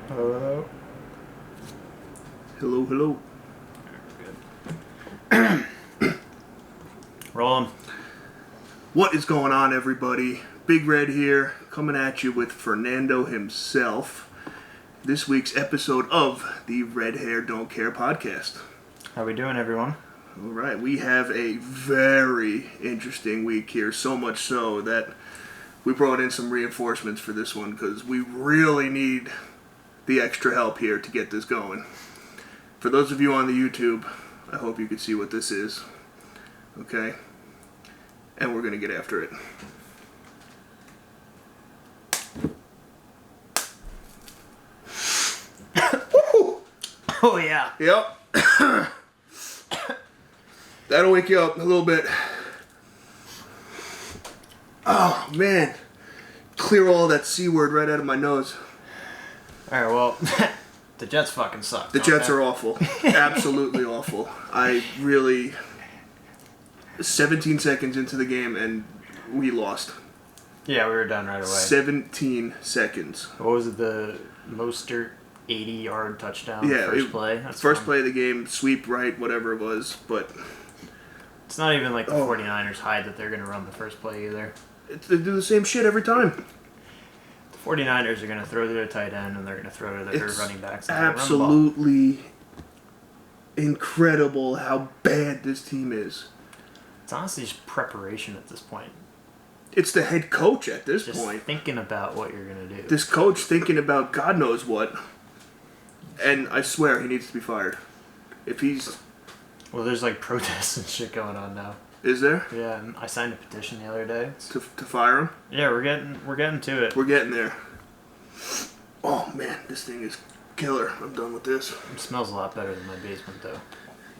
Hello. Hello, hello. Good. Rolling. What is going on, everybody? Big Red here, coming at you with Fernando himself. This week's episode of the Red Hair Don't Care podcast. How we doing, everyone? All right, we have a very interesting week here, so much so that we brought in some reinforcements for this one because we really need the extra help here to get this going. For those of you on the YouTube, I hope you can see what this is. Okay? And we're going to get after it. Oh, yeah. Yep. That'll wake you up a little bit. Oh, man. Clear all that C word right out of my nose. Alright, well, the Jets fucking suck. The Jets are awful. Absolutely awful. I really... 17 seconds into the game and we lost. Yeah, we were done right away. 17 seconds. What was it, the Mostert 80-yard touchdown Yeah, first play? That's first fun. play of the game, sweep right, whatever it was, but... It's not even like the 49ers hide that they're going to run the first play either. They do the same shit every time. The 49ers are going to throw to their tight end and they're going to throw to their running backs. And Absolutely incredible how bad this team is. It's honestly just preparation at this point. It's the head coach at this Just point. thinking about what you're going to do. This coach thinking about God knows what. And I swear he needs to be fired. If he's... Well, there's like protests and shit going on now. Is there? Yeah, and I signed a petition the other day. To fire him? Yeah, we're getting to it. We're getting there. Oh man, this thing is killer. I'm done with this. It smells a lot better than my basement, though.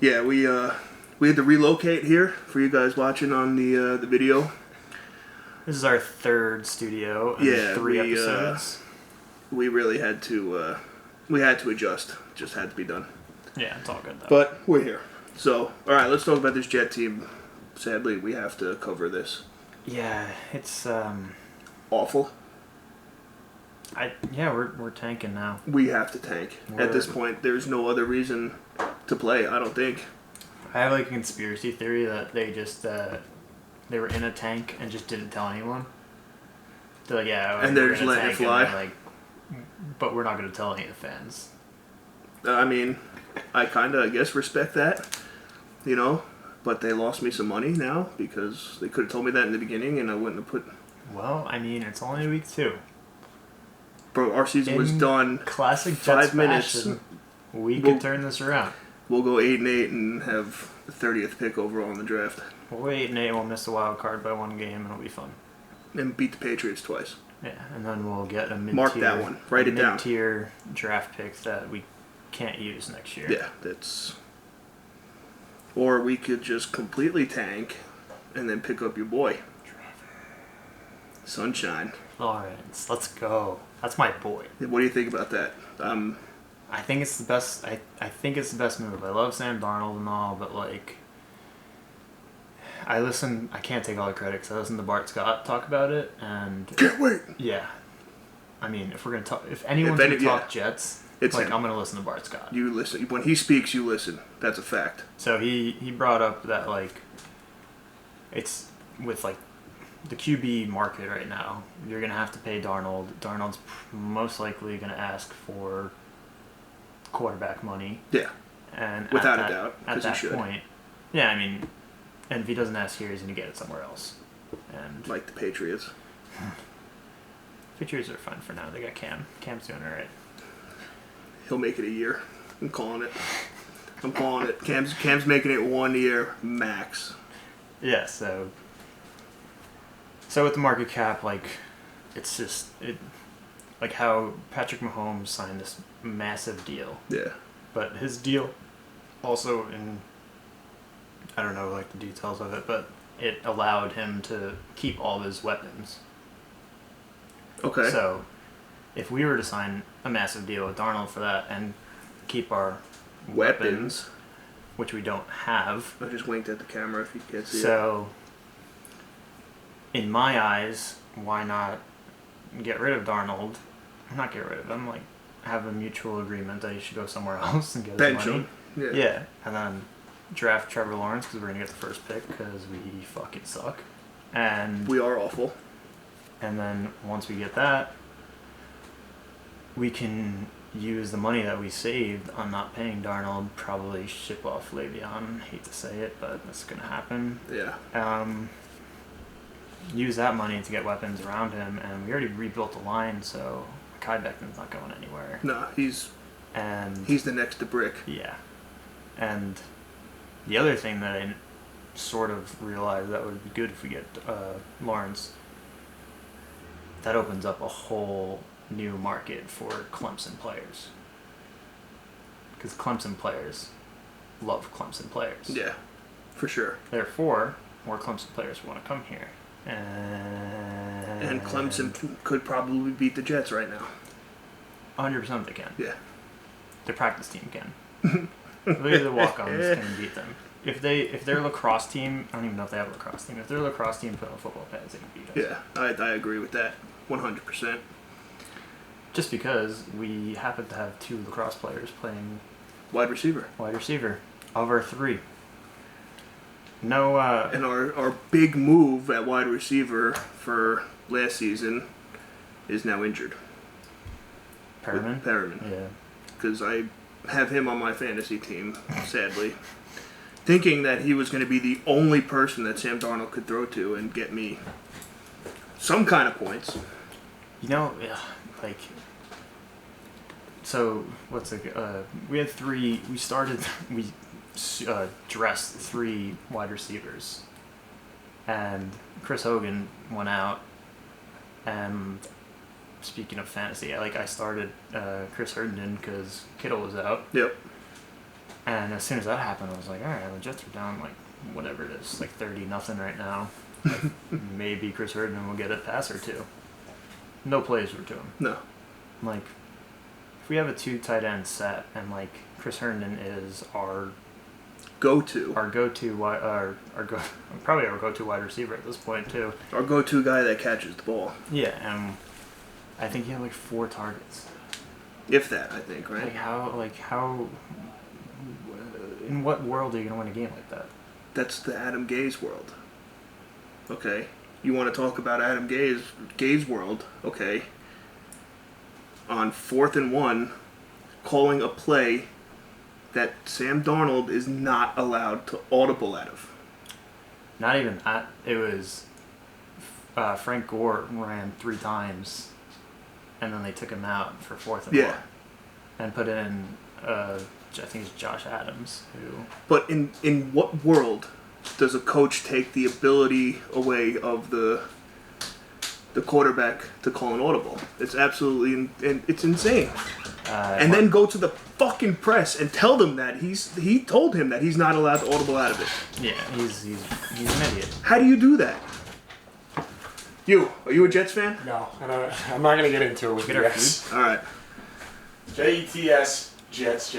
Yeah, we had to relocate here for you guys watching on the video. This is our third studio in 3 episodes. We really had to adjust. Just had to be done. Yeah, it's all good though. But we're here. So, all right, let's talk about this Jet team. Sadly, we have to cover this. Yeah, it's Awful. we're tanking now. We have to tank. At this point, there's no other reason to play, I don't think. I have like a conspiracy theory that they just they were in a tank and just didn't tell anyone. They're like, yeah, and they're just letting it fly. Like, but we're not going to tell any of the fans. I mean, I kind of, I guess, respect that, you know, but they lost me some money now because they could have told me that in the beginning and I wouldn't have put... Well, I mean, it's only week 2. Bro, our season was done classic 5 minutes. We could turn this around. We'll go 8-8 and have the 30th pick overall in the draft. We'll go 8-8, we'll miss the wild card by 1 game, and it'll be fun. And beat the Patriots twice. Yeah, and then we'll get a mid-tier... Mark that one. Write it down. Mid-tier draft pick that we can't use next year. Yeah, that's... Or we could just completely tank and then pick up your boy. Sunshine. Lawrence, let's go. That's my boy. What do you think about that? I think it's the best. I think it's the best move. I love Sam Darnold and all, but like, I can't take all the credit because I listened to Bart Scott talk about it, and can't wait. Yeah, I mean, if we're gonna talk, if anyone's gonna talk Jets, it's like him. I'm gonna listen to Bart Scott. You listen when he speaks. You listen. That's a fact. So he brought up that like, it's with like the QB market right now, you're going to have to pay Darnold. Darnold's most likely going to ask for quarterback money. Yeah. And without a doubt. At that point, yeah, I mean, and if he doesn't ask here, he's going to get it somewhere else. And like the Patriots. Patriots are fine for now. They got Cam. Cam's doing all right. He'll make it a year. I'm calling it. I'm calling it. Cam's making it 1 year max. Yeah, so with the market cap, like, it's just like how Patrick Mahomes signed this massive deal. Yeah. But his deal also I don't know like the details of it, but it allowed him to keep all of his weapons. Okay. So if we were to sign a massive deal with Darnold for that and keep our weapons, which we don't have. I just winked at the camera if you can't see it. So in my eyes, why not get rid of Darnold? Not get rid of him. Like, have a mutual agreement that he should go somewhere else and get his Bench money. him. Yeah. Yeah, and then draft Trevor Lawrence because we're gonna get the first pick because we fucking suck. And We are awful. And then once we get that, we can use the money that we saved on not paying Darnold, probably ship off Le'Veon. Hate to say it, but that's going to happen. Yeah. Use that money to get weapons around him, and we already rebuilt the line, so Kai Beckman's not going anywhere. No, he's the next to Brick. Yeah. And the other thing that I sort of realized that would be good if we get Lawrence, that opens up a whole new market for Clemson players. Because Clemson players love Clemson players. Yeah, for sure. Therefore, more Clemson players want to come here. And Clemson could probably beat the Jets right now. 100% they can. Yeah. Their practice team can. Literally the walk-ons can beat them. If their lacrosse team, I don't even know if they have a lacrosse team. If their lacrosse team put on football pads, they can beat us. Yeah, I agree with that 100%. Just because we happen to have 2 lacrosse players playing wide receiver of our 3. No. And our big move at wide receiver for last season is now injured. Perriman? Yeah. Because I have him on my fantasy team, sadly. Thinking that he was going to be the only person that Sam Darnold could throw to and get me some kind of points. You know, like... So, we had 3... We dressed 3 wide receivers. And Chris Hogan went out, and speaking of fantasy, I started Chris Herndon because Kittle was out. Yep. And as soon as that happened, I was like, all right, the Jets are down whatever it is, 30-0 right now. Maybe Chris Herndon will get a pass or 2. No plays were to him. No. If we have a 2 tight end set and Chris Herndon is our go-to, probably our go-to wide receiver at this point too. Our go-to guy that catches the ball. Yeah, and I think he had 4 targets. If that, I think, right? How in what world are you gonna win a game like that? That's the Adam Gase world. Okay. You want to talk about Adam Gase world? Okay. On 4th and 1, calling a play that Sam Darnold is not allowed to audible out of. Not even that. It was Frank Gore ran 3 times, and then they took him out for 4th and 1, and put in I think it's Josh Adams who. But in what world does a coach take the ability away of the quarterback to call an audible? It's absolutely it's insane. And then go to the fucking press and tell them that he told him that he's not allowed to audible out of it. Yeah, he's an idiot. How do you do that? Are you a Jets fan? No, I'm not going to get into it with you guys. All right. Jets, Jets.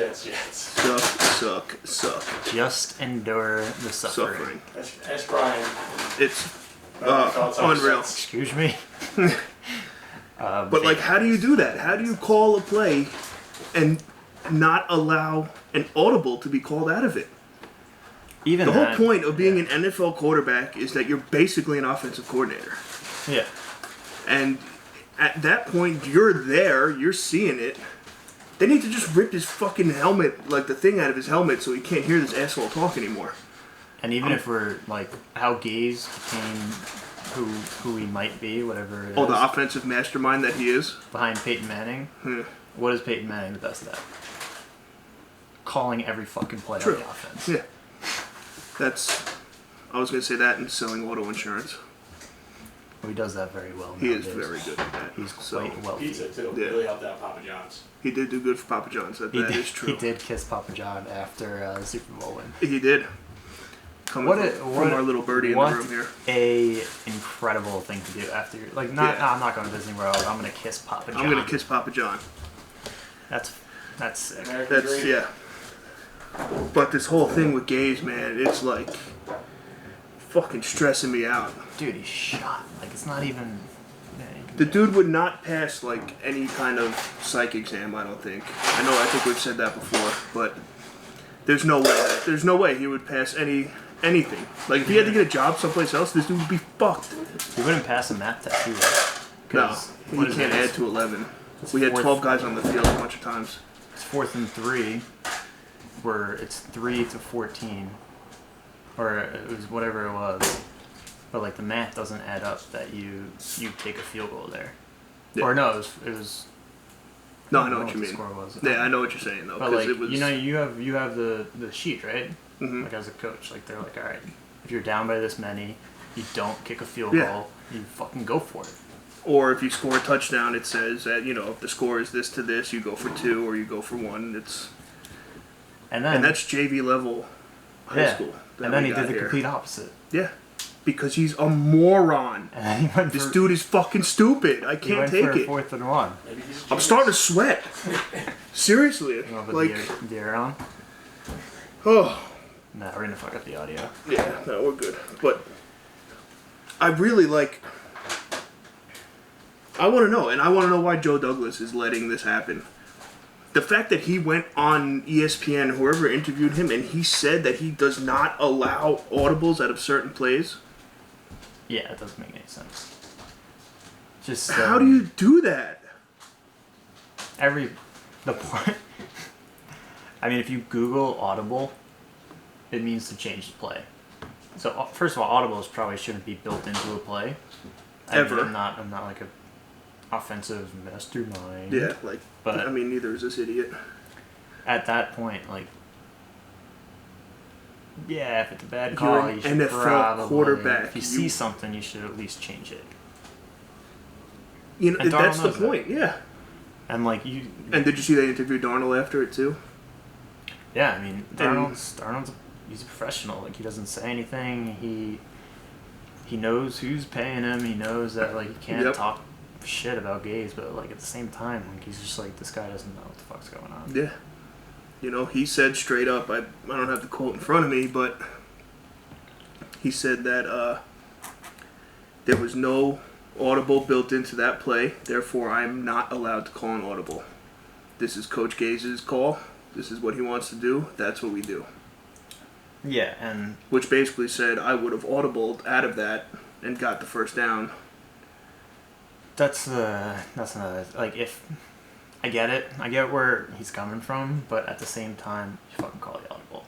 Suck. Just endure the suffering. That's Brian. It's unreal. Excuse me. But how do you do that? How do you call a play and not allow an audible to be called out of it? Even the whole point of being an NFL quarterback is that you're basically an offensive coordinator. Yeah. And at that point, you're there, you're seeing it. They need to just rip his fucking helmet, the thing out of his helmet, so he can't hear this asshole talk anymore. And even if we're how Gase became who he might be, whatever it is. Oh, the offensive mastermind that he is? Behind Peyton Manning. What is Peyton Manning the best at? Calling every fucking play on the offense. Yeah. I was going to say that and selling auto insurance. He does that very well. He is very good at that. He's quite wealthy. Pizza, too. Yeah. Really helped out Papa John's. He did do good for Papa John's. That is true. He did kiss Papa John after the Super Bowl win. He did. From our little birdie in the room here. A incredible thing to do after I'm not going to Disney World. I'm going to kiss Papa John. I'm going to kiss Papa John. That's sick. Yeah. But this whole thing with Gase, man, it's fucking stressing me out. Dude, he's shot. It's not even. The dude would not pass like any kind of psych exam. I don't think. I think we've said that before, but there's no way. There's no way he would pass anything. Like if he had to get a job someplace else, this dude would be fucked. He wouldn't pass a math test either. No, he can't add to 11. We had 12 guys on the field a bunch of times. It's 4th and 3, where it's 3 to 14, or it was whatever it was. But like the math doesn't add up that you take a field goal there. Yeah. Or no, it was. No, I know what you the mean. score was. Yeah, I know what you're saying though. But like it was... you have the sheet, right? Mm-hmm. Like as a coach, like they're like, all right, if you're down by this many, you don't kick a field goal. You fucking go for it. Or if you score a touchdown, it says that if the score is this to this, you go for 2 or you go for 1. And that's JV level high school. And then he did the complete opposite. Yeah. Because he's a moron. And he this dude is fucking stupid. I can't take it. 4th and 1. I'm starting to sweat. Seriously. Like the air on? Oh. Nah, we're gonna fuck up the audio. Yeah, no, we're good. But I really I want to know, and I want to know why Joe Douglas is letting this happen. The fact that he went on ESPN, whoever interviewed him, and he said that he does not allow audibles out of certain plays. Yeah, it doesn't make any sense. Just how do you do that? The point. I mean, if you Google audible, it means to change the play. So first of all, audibles probably shouldn't be built into a play. Ever. I'm not like a offensive mastermind. Yeah, but I mean, neither is this idiot. At that point, like, yeah, if it's a bad call, you should NFL probably, quarterback. If you see something, you should at least change it. That's the point. Yeah. And like you. And did you see they interviewed Darnold after it too? Yeah, I mean, Darnold's he's a professional. Like, he doesn't say anything. He knows who's paying him. He knows that like he can't talk shit about gays, but like at the same time, like he's just like, this guy doesn't know what the fuck's going on. Yeah. He said straight up, I don't have the quote in front of me, but he said that there was no audible built into that play, therefore I'm not allowed to call an audible. This is Coach Gaze's call. This is what he wants to do. That's what we do. Yeah, and which basically said I would have audibled out of that and got the first down. That's another, like, if I get it, I get where he's coming from, but at the same time, you fucking call the audible.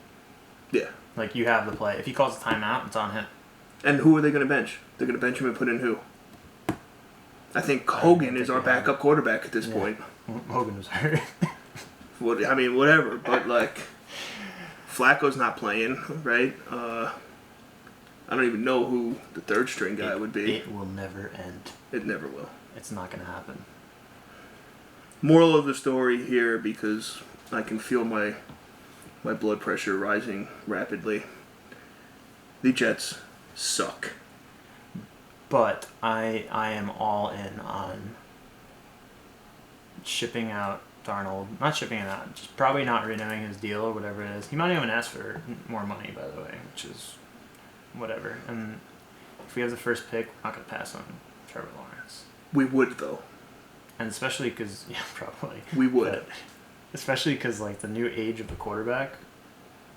Yeah. Like, you have the play. If he calls a timeout, it's on him. And who are they going to bench? They're going to bench him and put in who? I think Hogan is our backup quarterback at this point. Hogan was hurt. I mean, whatever, but like, Flacco's not playing, right? I don't even know who the third string guy would be. It will never end. It never will. It's not going to happen. Moral of the story here, because I can feel my blood pressure rising rapidly. The Jets suck. But I am all in on shipping out Darnold. Not shipping him out, just probably not renewing his deal or whatever it is. He might even ask for more money, by the way, which is whatever. And if we have the first pick, we're not going to pass on Trevor Lawrence. We would, though. And especially because, yeah, probably. We would. But especially because, like, the new age of the quarterback,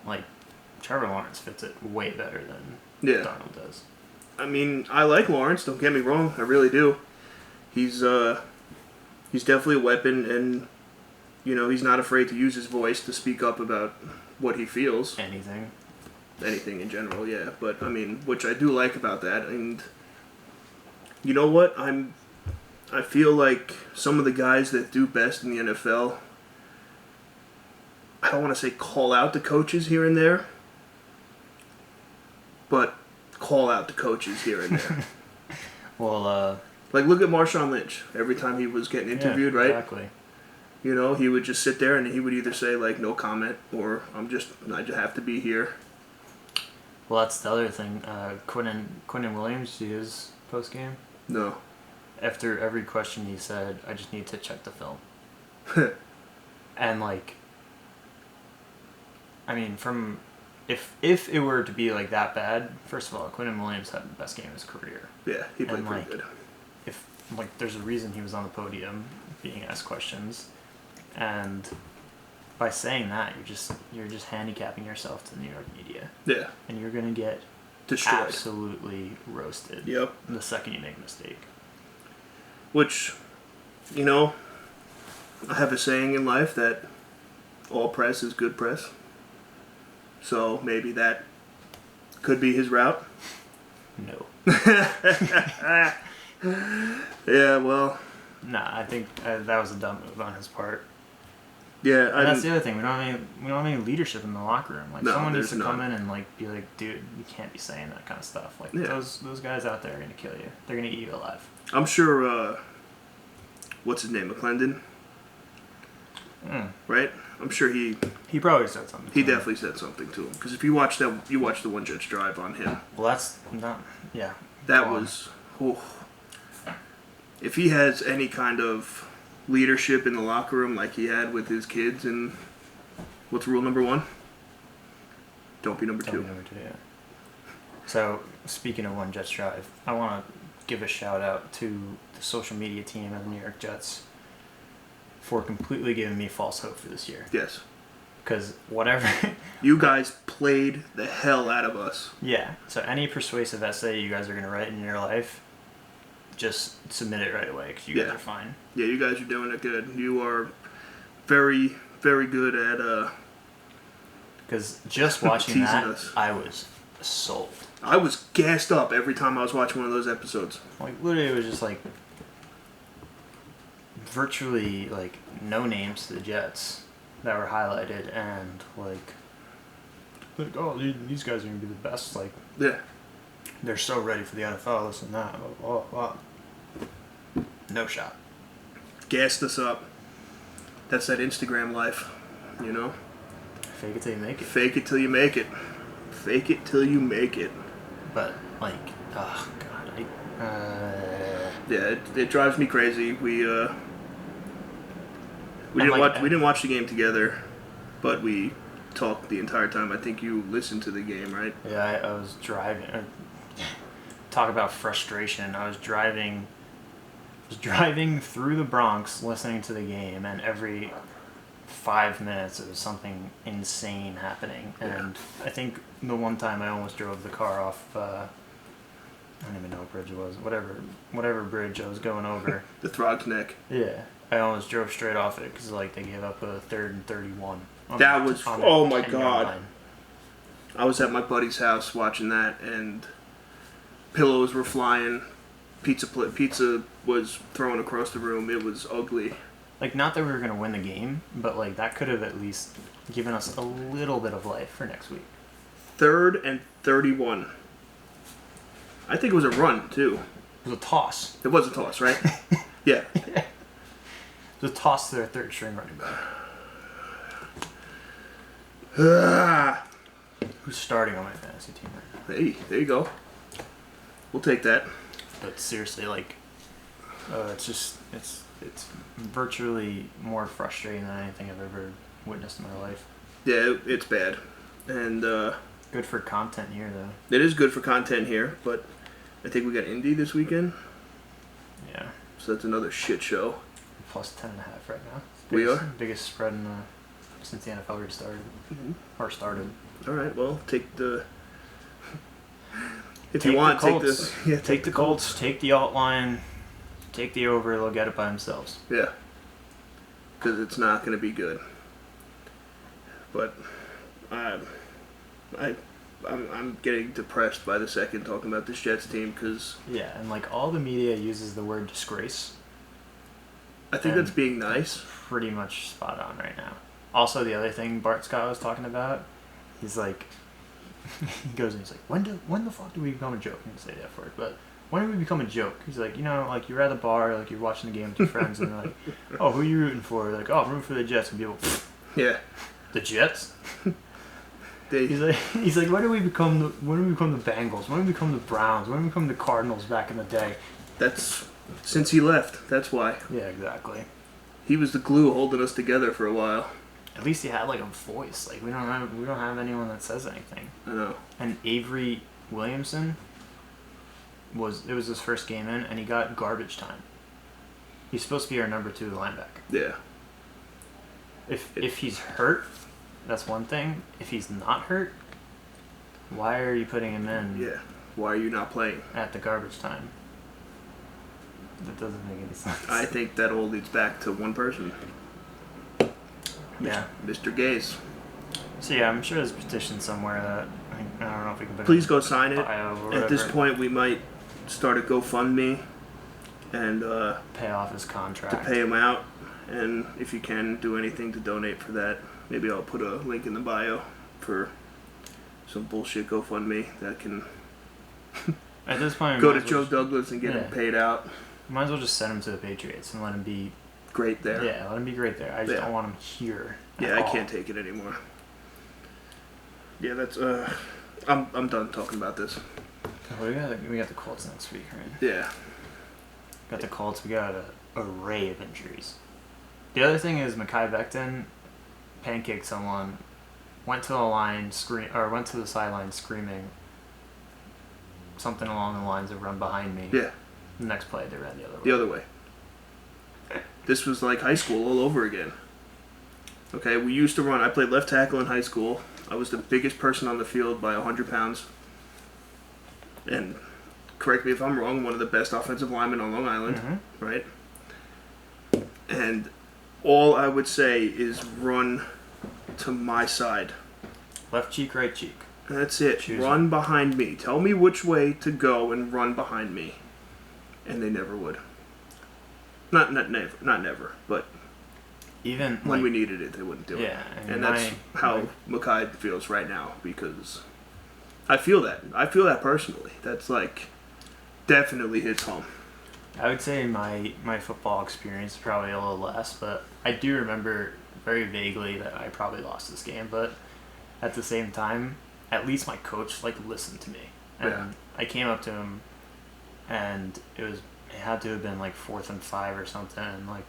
like, Trevor Lawrence fits it way better than Darnold does. I mean, I like Lawrence, don't get me wrong. I really do. He's definitely a weapon, and, he's not afraid to use his voice to speak up about what he feels. Anything in general, yeah. But, I mean, which I do like about that. And you know what? I feel like some of the guys that do best in the NFL, I don't want to say call out the coaches here and there, but call out the coaches here and there. Well, like, look at Marshawn Lynch. Every time he was getting interviewed, right? Exactly. He would just sit there and he would either say, like, no comment, or I just have to be here. Well, that's the other thing. Quinnen Williams, his post game. No. After every question, he said, "I just need to check the film." And like, I mean, if it were to be like that bad, first of all, Quinnen Williams had the best game of his career. Yeah, he played and pretty good. If like there's a reason he was on the podium being asked questions, and by saying that you're just handicapping yourself to the New York media. Yeah. And you're gonna get Destroyed. Absolutely roasted. Yep. The second you make a mistake. Which, you know, I have a saying in life that all press is good press. So maybe that could be his route. No. Yeah, well. Nah, I think that was a dumb move on his part. Yeah, and that's the other thing. We don't have any leadership in the locker room. Like, no, someone needs to none. come in and like be like, dude, you can't be saying that kind of stuff. Like, yeah. those guys out there are gonna kill you. They're gonna eat you alive. I'm sure. What's his name? McClendon. Right. I'm sure he probably said something. He definitely said something to him, because if you watch the One Jets drive on him. Well, that's not. Yeah. That was. Oh. If he has any kind of leadership in the locker room like he had with his kids, and what's rule number 1? Don't be number 2. Don't be number 2, yeah. So, speaking of One Jets Drive, I want to give a shout out to the social media team of the New York Jets for completely giving me false hope for this year. Yes. Because whatever... you guys played the hell out of us. Yeah. So any persuasive essay you guys are going to write in your life, just submit it right away, because you guys are fine. Yeah, you guys are doing it good. You are very, very good at... Because just watching that, us. I was sold. I was gassed up every time I was watching one of those episodes. Like, literally, it was just like... virtually, like, no names to the Jets that were highlighted, and, like oh, these guys are going to be the best. Like, yeah. They're so ready for the NFL, this and that. Blah, blah, blah. No shot. Gassed us up. That's that Instagram life, you know? Fake it till you make it. Fake it till you make it. Fake it till you make it. But, like, oh, God. Yeah, it drives me crazy. We didn't watch the game together, but we talked the entire time. I think you listened to the game, right? Yeah, I was driving. Talk about frustration. I was driving through the Bronx listening to the game, and every 5 minutes there was something insane happening. And I think the one time I almost drove the car off, I don't even know what bridge it was, whatever bridge I was going over. The Throg's Neck. Yeah, I almost drove straight off it because like they gave up a 3rd and 31. That was, oh my God. Line. I was at my buddy's house watching that, and pillows were flying. Pizza was thrown across the room. It was ugly. Like, not that we were going to win the game, but like that could have at least given us a little bit of life for next week. 3rd and 31. I think it was a run, too. It was a toss. It was a toss, right? Yeah. It was a toss to their 3rd string running back. Who's starting on my fantasy team right now? Hey, there you go. We'll take that. But seriously, like, it's virtually more frustrating than anything I've ever witnessed in my life. Yeah, it's bad. And good for content here, though. It is good for content here, but I think we got Indy this weekend. Yeah. So that's another shit show. Plus 10.5 right now. We are? Biggest spread since the NFL restarted. Mm-hmm. Or started. All right, well, take the... If take you want, the take Colts. the... Yeah, take the Colts, take the alt line, take the over, they'll get it by themselves. Yeah. Because it's not going to be good. But I'm getting depressed by the second talking about this Jets team, because... Yeah, and like all the media uses the word disgrace. I think that's being nice. Pretty much spot on right now. Also, the other thing Bart Scott was talking about, he's like, he goes and he's like, when the fuck do we become a joke? I didn't say that word, but when do we become a joke? He's like, you know, like you're at the bar, like you're watching the game with your friends, and they're like, oh, who are you rooting for? They're like, oh, I'm rooting for the Jets, and people, yeah, the Jets. He's like, when do we become the Bengals? When do we become the Browns? When do we become the Cardinals back in the day? That's since he left. That's why. Yeah, exactly. He was the glue holding us together for a while. At least he had like a voice. Like we don't have anyone that says anything. I know. And Avery Williamson it was his first game in, and he got garbage time. He's supposed to be our number 2 linebacker. Yeah. If he's hurt, that's one thing. If he's not hurt, why are you putting him in? Yeah. Why are you not playing at the garbage time? That doesn't make any sense. I think that all leads back to one person. Yeah. Mr. Gaze. So yeah, I'm sure there's a petition somewhere that I don't know if we can put Please it go sign it. At this point, we might start a GoFundMe and pay off his contract. to pay him out. And if you can do anything to donate for that, maybe I'll put a link in the bio for some bullshit GoFundMe that can At this point, go to Joe Douglas and get him paid out. Might as well just send him to the Patriots and let him be great there. Yeah, let him be great there. I just don't want him here. Yeah, I can't take it anymore. Yeah, that's I'm done talking about this. We got the Colts next week, right? Yeah. Got the Colts. We got an array of injuries. The other thing is Mekhi Becton pancaked someone, went to the sideline screaming something along the lines of "run behind me." Yeah. The next play, they ran the other way. The other way. This was like high school all over again. Okay, we used to run. I played left tackle in high school. I was the biggest person on the field by 100 pounds. And correct me if I'm wrong, one of the best offensive linemen on Long Island, right? And all I would say is run to my side. Left cheek, right cheek. That's it. Choose run behind me. Tell me which way to go and run behind me. And they never would. Not never, but even when we needed it, they wouldn't do it. Yeah, and that's how Mekhi feels right now, because I feel that. I feel that personally. That's like definitely hits home. I would say my football experience is probably a little less, but I do remember very vaguely that I probably lost this game. But at the same time, at least my coach listened to me, and I came up to him, and it had to have been 4th and 5 or something, and I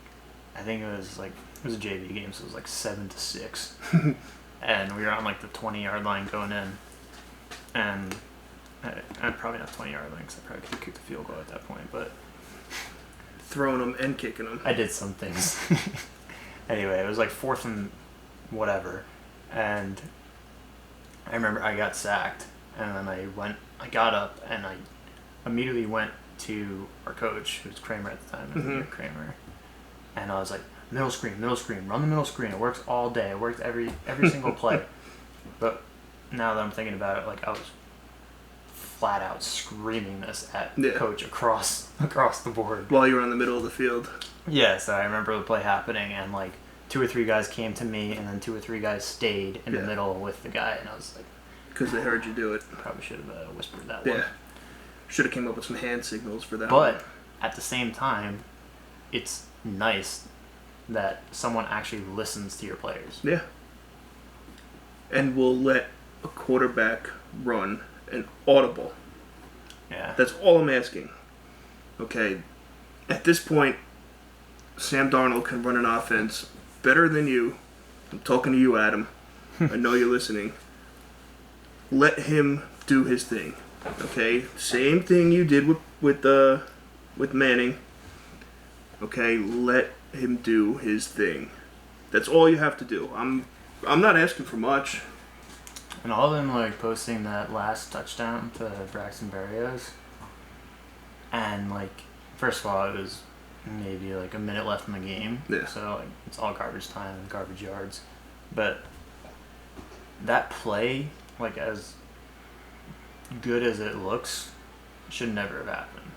think it was a JV game, so it was 7-6, and we were on the 20-yard line going in, and I'm probably not 20-yard line because I probably could have kicked the field goal at that point, but throwing them and kicking them. I did some things. Anyway, it was 4th and whatever, and I remember I got sacked, and then I got up, and I immediately went to our coach, who was Kramer at the time, Kramer, and I was like, middle screen, run the middle screen. It works all day. It worked every single play. But now that I'm thinking about it, I was flat out screaming this at coach across the board while you were in the middle of the field. Yeah, so I remember the play happening, and 2 or 3 guys came to me, and then 2 or 3 guys stayed in the middle with the guy, and I was like, because they heard you do it. Probably should have whispered that one. Should have came up with some hand signals for that. But at the same time, it's nice that someone actually listens to your players. Yeah. And will let a quarterback run an audible. Yeah. That's all I'm asking. Okay. At this point, Sam Darnold can run an offense better than you. I'm talking to you, Adam. I know you're listening. Let him do his thing. Okay, same thing you did with Manning. Okay, let him do his thing. That's all you have to do. I'm not asking for much. And all of them posting that last touchdown to Braxton Berrios, and first of all, it was maybe a minute left in the game. Yeah. So it's all garbage time and garbage yards, but that play, as good as it looks, should never have happened.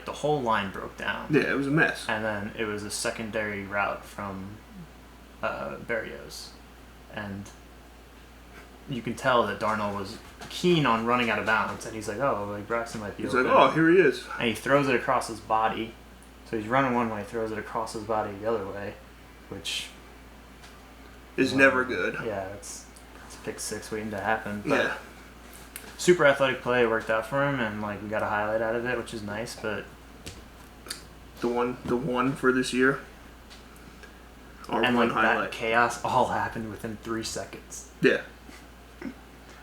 The whole line broke down. Yeah, it was a mess. And then it was a secondary route from Berrios. And you can tell that Darnold was keen on running out of bounds. And he's Braxton might be open. He's oh, here he is. And he throws it across his body. So he's running one way, throws it across his body the other way, which is never good. Yeah, it's a pick 6 waiting to happen. But yeah. Super athletic play worked out for him, and we got a highlight out of it, which is nice. But the one for this year, and that chaos all happened within 3 seconds. Yeah,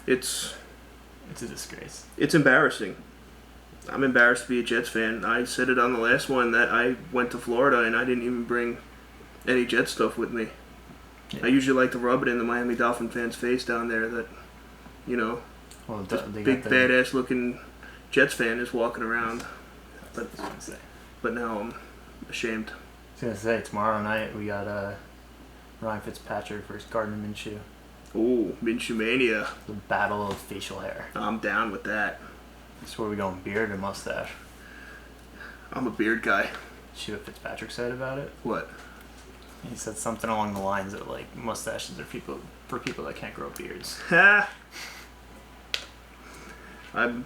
it's a disgrace. It's embarrassing. I'm embarrassed to be a Jets fan. I said it on the last one that I went to Florida and I didn't even bring any Jet stuff with me. Yeah. I usually like to rub it in the Miami Dolphin fans' face down there that, Well, this they big got the, badass looking Jets fan is walking around. I was gonna say. But now I'm ashamed. I was gonna say tomorrow night we got Ryan Fitzpatrick versus Gardner Minshew. Ooh, Minshew Mania. The battle of facial hair. I'm down with that. That's where we going, beard or mustache? I'm a beard guy. See what Fitzpatrick said about it? What? He said something along the lines of like mustaches are for people that can't grow beards. Ha! I'm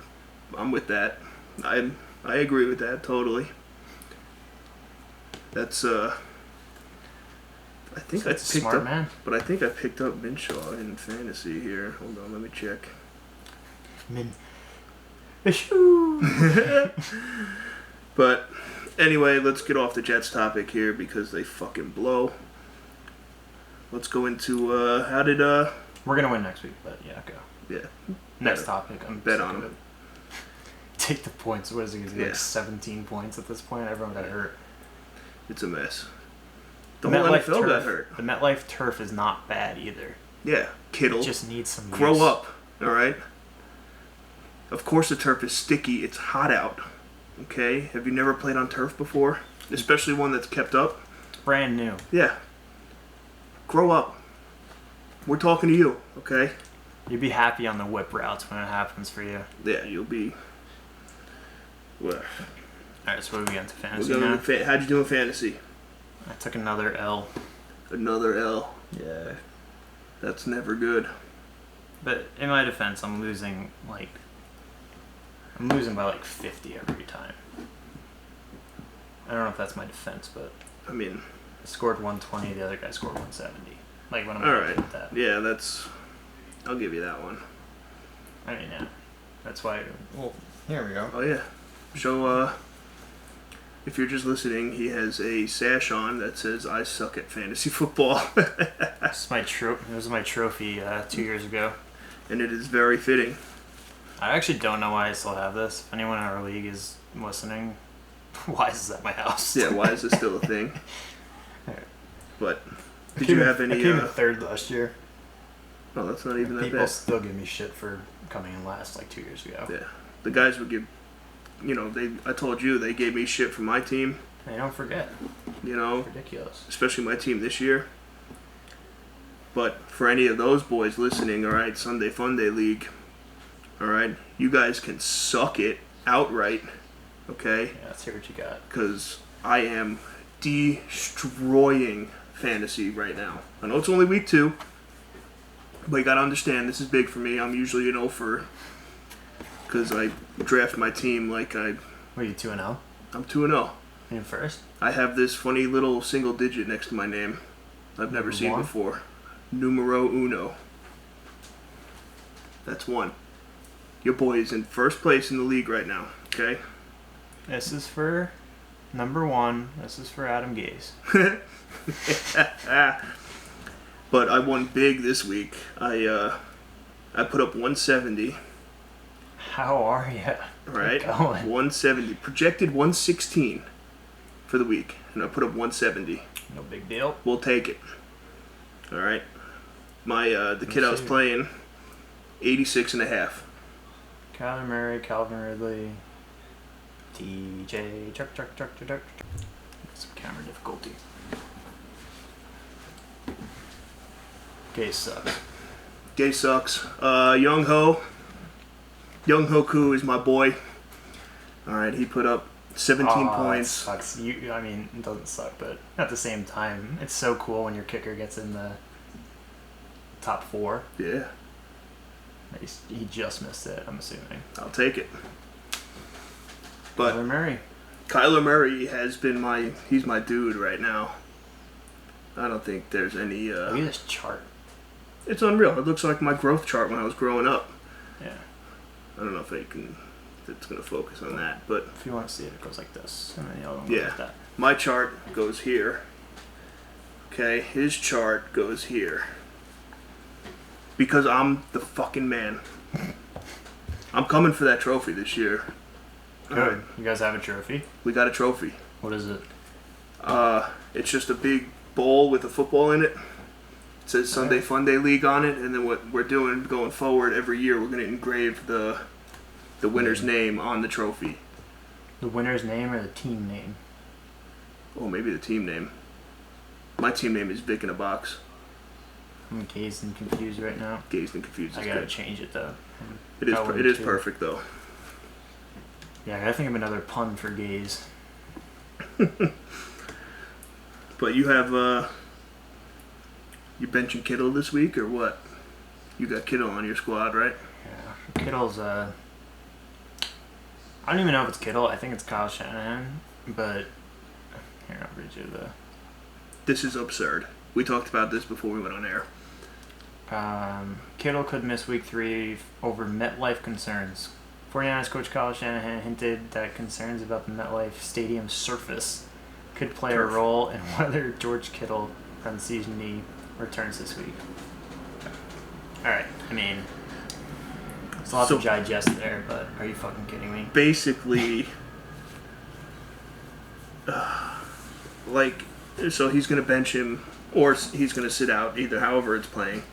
with that. I agree with that totally. That's I think So I that's a picked smart up, man. but I think I picked up Minshew in fantasy here. Hold on, let me check. But anyway, let's get off the Jets topic here because they fucking blow. Let's go into how did We're gonna win next week, but yeah, go. yeah. Next Bet- topic. I'm bet sick on of him. it. Take the points. What is it? Is it Yeah. like 17 points at this point? Everyone got hurt. It's a mess. The whole NFL got hurt. The MetLife turf is not bad either. Yeah, Kittle. It just needs some Grow use. up, all right? Of course the turf is sticky. It's hot out. Okay? Have you never played on turf before? Especially one that's kept up? It's brand new. Yeah. Grow up. We're talking to you, okay? You'd be happy on the whip routes when it happens for you. Yeah, you'll be... Well, Alright, so what do we get into we're fantasy going now? to how'd you do in fantasy? I took another L. Another L. Yeah. That's never good. But in my defense, I'm losing by like 50 every time. I don't know if that's my defense, but I mean... I scored 120, the other guy scored 170. Like, when I'm Alright. with that. Yeah, that's... I'll give you that one. I mean, yeah. That's why... Well, here we go. Oh, yeah. So, if you're just listening, he has a sash on that says, I suck at fantasy football. It was my trophy 2 years ago. And it is very fitting. I actually don't know why I still have this. If anyone in our league is listening, why is this at my house? Yeah, why is this still a thing? But, did I you have any... I came in third last year. Oh, that's not even that People bad. still give me shit for coming in last like 2 years ago. Yeah. The guys would give... I told you, they gave me shit for my team. Hey, don't forget. Ridiculous. Especially my team this year. But for any of those boys listening, alright, Sunday Funday League, alright, you guys can suck it outright, okay? Yeah, let's hear what you got. Because I am destroying fantasy right now. I know it's only week 2, but you gotta understand, this is big for me. I'm usually an 0 for... Because I draft my team like What are you, 2-0? I'm 2-0. In first? I have this funny little single digit next to my name I've never seen One? before. Numero uno. That's 1. Your boy is in first place in the league right now, okay? This is for number 1. This is for Adam Gaze. But I won big this week. I put up 170. How are you? Right? Going. 170. Projected 116 for the week. And I put up 170. No big deal. We'll take it. Alright? The kid I was playing, 86.5. Kyler Murray, Calvin Ridley, TJ, Chuck. Some camera difficulty. Gaze sucks. Gay sucks. Young Ho Koo is my boy. Alright, he put up 17 points. That sucks. I mean, it doesn't suck, but at the same time, it's so cool when your kicker gets in the top 4. Yeah, He just missed it, I'm assuming. I'll take it. But Kyler Murray. Kyler Murray has been he's my dude right now. I don't think there's any... Look at this chart. It's unreal. It looks like my growth chart when I was growing up. Yeah. I don't know if it's going to focus on that, but... If you want to see it, it goes like this. And then the other one goes Yeah. like that. My chart goes here. Okay, his chart goes here. Because I'm the fucking man. I'm coming for that trophy this year. Good. You guys have a trophy? We got a trophy. What is it? It's just a big bowl with a football in it. It says Sunday Fun Day League on it, and then what we're doing going forward every year, we're going to engrave the winner's name on the trophy. The winner's name or the team name? Oh, maybe the team name. My team name is Vic in a Box. I'm dazed and confused right now. Dazed and confused. I gotta change it though. It is perfect though. Yeah, I gotta think of another pun for gaze. But you have you benching Kittle this week or what? You got Kittle on your squad, right? Yeah, Kittle's I don't even know if it's Kittle. I think it's Kyle Shanahan. But here, I'll read you the. This is absurd. We talked about this before we went on air. Kittle could miss week 3 over MetLife concerns. 49ers coach Kyle Shanahan hinted that concerns about the MetLife Stadium surface could play a role in whether George Kittle, knee, returns this week. Alright, I mean, it's a lot to digest there, but are you fucking kidding me? Basically, so he's going to bench him, or he's going to sit out, either however it's playing,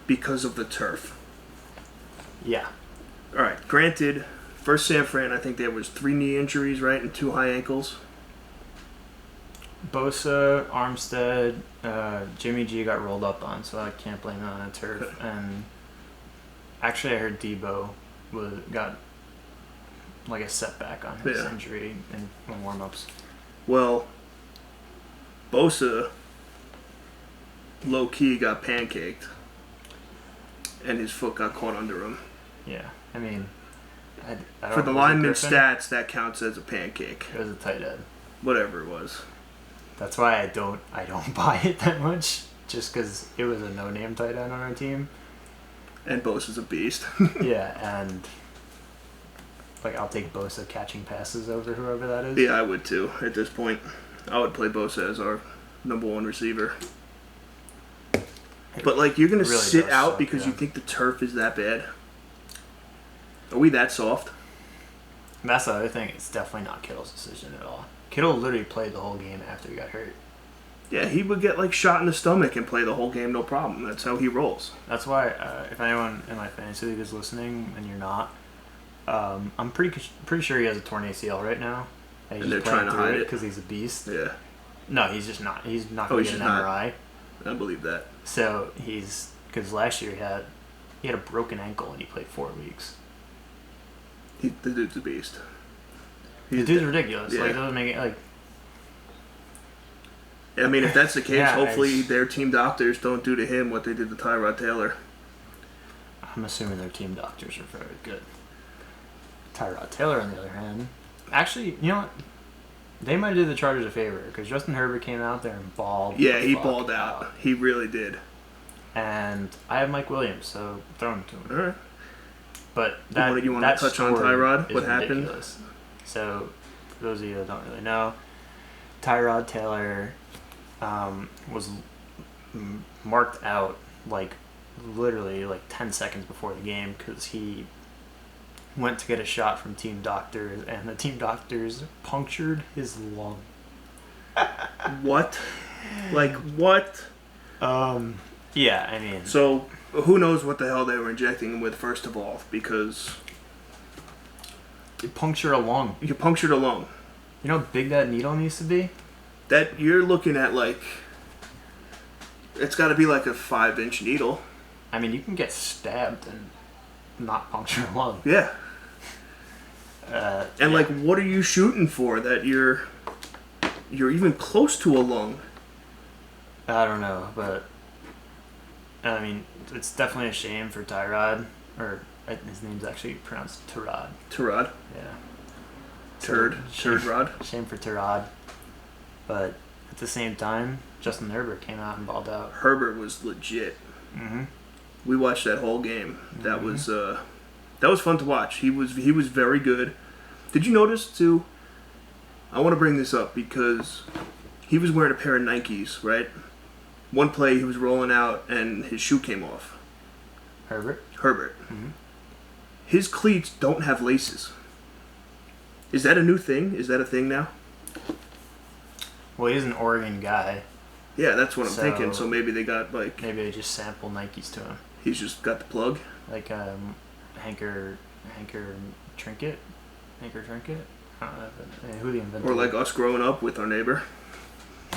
because of the turf. Yeah. All right. Granted, first San Fran, I think there was 3 knee injuries, right, and 2 high ankles. Bosa, Armstead, Jimmy G got rolled up on, so I can't blame that on the turf. And actually, I heard Debo got like a setback on his injury in warm-ups. Well, Bosa low-key got pancaked, and his foot got caught under him. Yeah, I mean, I don't for the lineman stats, that counts as a pancake. It was a tight end. Whatever it was. That's why I don't buy it that much, just because it was a no-name tight end on our team. And Bosa's a beast. Yeah, and I'll take Bosa catching passes over whoever that is. Yeah, I would too. At this point, I would play Bosa as our number 1 receiver. But you're gonna really sit out because you think the turf is that bad? Are we that soft? That's the other thing. It's definitely not Kittle's decision at all. Kittle literally played the whole game after he got hurt. Yeah, he would get shot in the stomach and play the whole game, no problem. That's how he rolls. That's why, if anyone in my fantasy league is listening and you're not, I'm pretty sure he has a torn ACL right now. And they're trying to hide it because he's a beast. Yeah. No, he's just not. He's not going to get an MRI. I believe that. So because last year he had a broken ankle and he played 4 weeks. The dude's a beast. The dude's ridiculous. Yeah. It doesn't make it I mean, if that's the case, hopefully their team doctors don't do to him what they did to Tyrod Taylor. I'm assuming their team doctors are very good. Tyrod Taylor, on the other hand, actually, you know what? They might do the Chargers a favor because Justin Herbert came out there and balled. Yeah, he balled out. He really did. And I have Mike Williams, so throw him to him. All right. But you want to touch on Tyrod? What happened? Ridiculous. So, for those of you that don't really know, Tyrod Taylor was marked out literally 10 seconds before the game because he went to get a shot from team doctors and the team doctors punctured his lung. What? What? Yeah, I mean. So, who knows what the hell they were injecting him with, first of all, because you punctured a lung. You punctured a lung. You know how big that needle needs to be? That you're looking at it's got to be a 5-inch needle. I mean, you can get stabbed and not puncture a lung. Yeah. What are you shooting for that you're even close to a lung? I don't know, but I mean, it's definitely a shame for Tyrod, or his name's actually pronounced Tyrod. Tyrod? Yeah. Turd Rod? Shame for Tyrod. But at the same time, Justin Herbert came out and balled out. Herbert was legit. Mm-hmm. We watched that whole game. That was fun to watch. He was very good. Did you notice too? I want to bring this up because he was wearing a pair of Nikes, right? One play he was rolling out and his shoe came off. Herbert. Mm-hmm. His cleats don't have laces. Is that a new thing? Is that a thing now? Well, he's an Oregon guy. Yeah, that's what I'm So- thinking. So maybe they got like Maybe they just sample Nikes to him, he's just got the plug. like Hanker Trinket. I don't know who the inventor. Or like us growing up with our neighbor.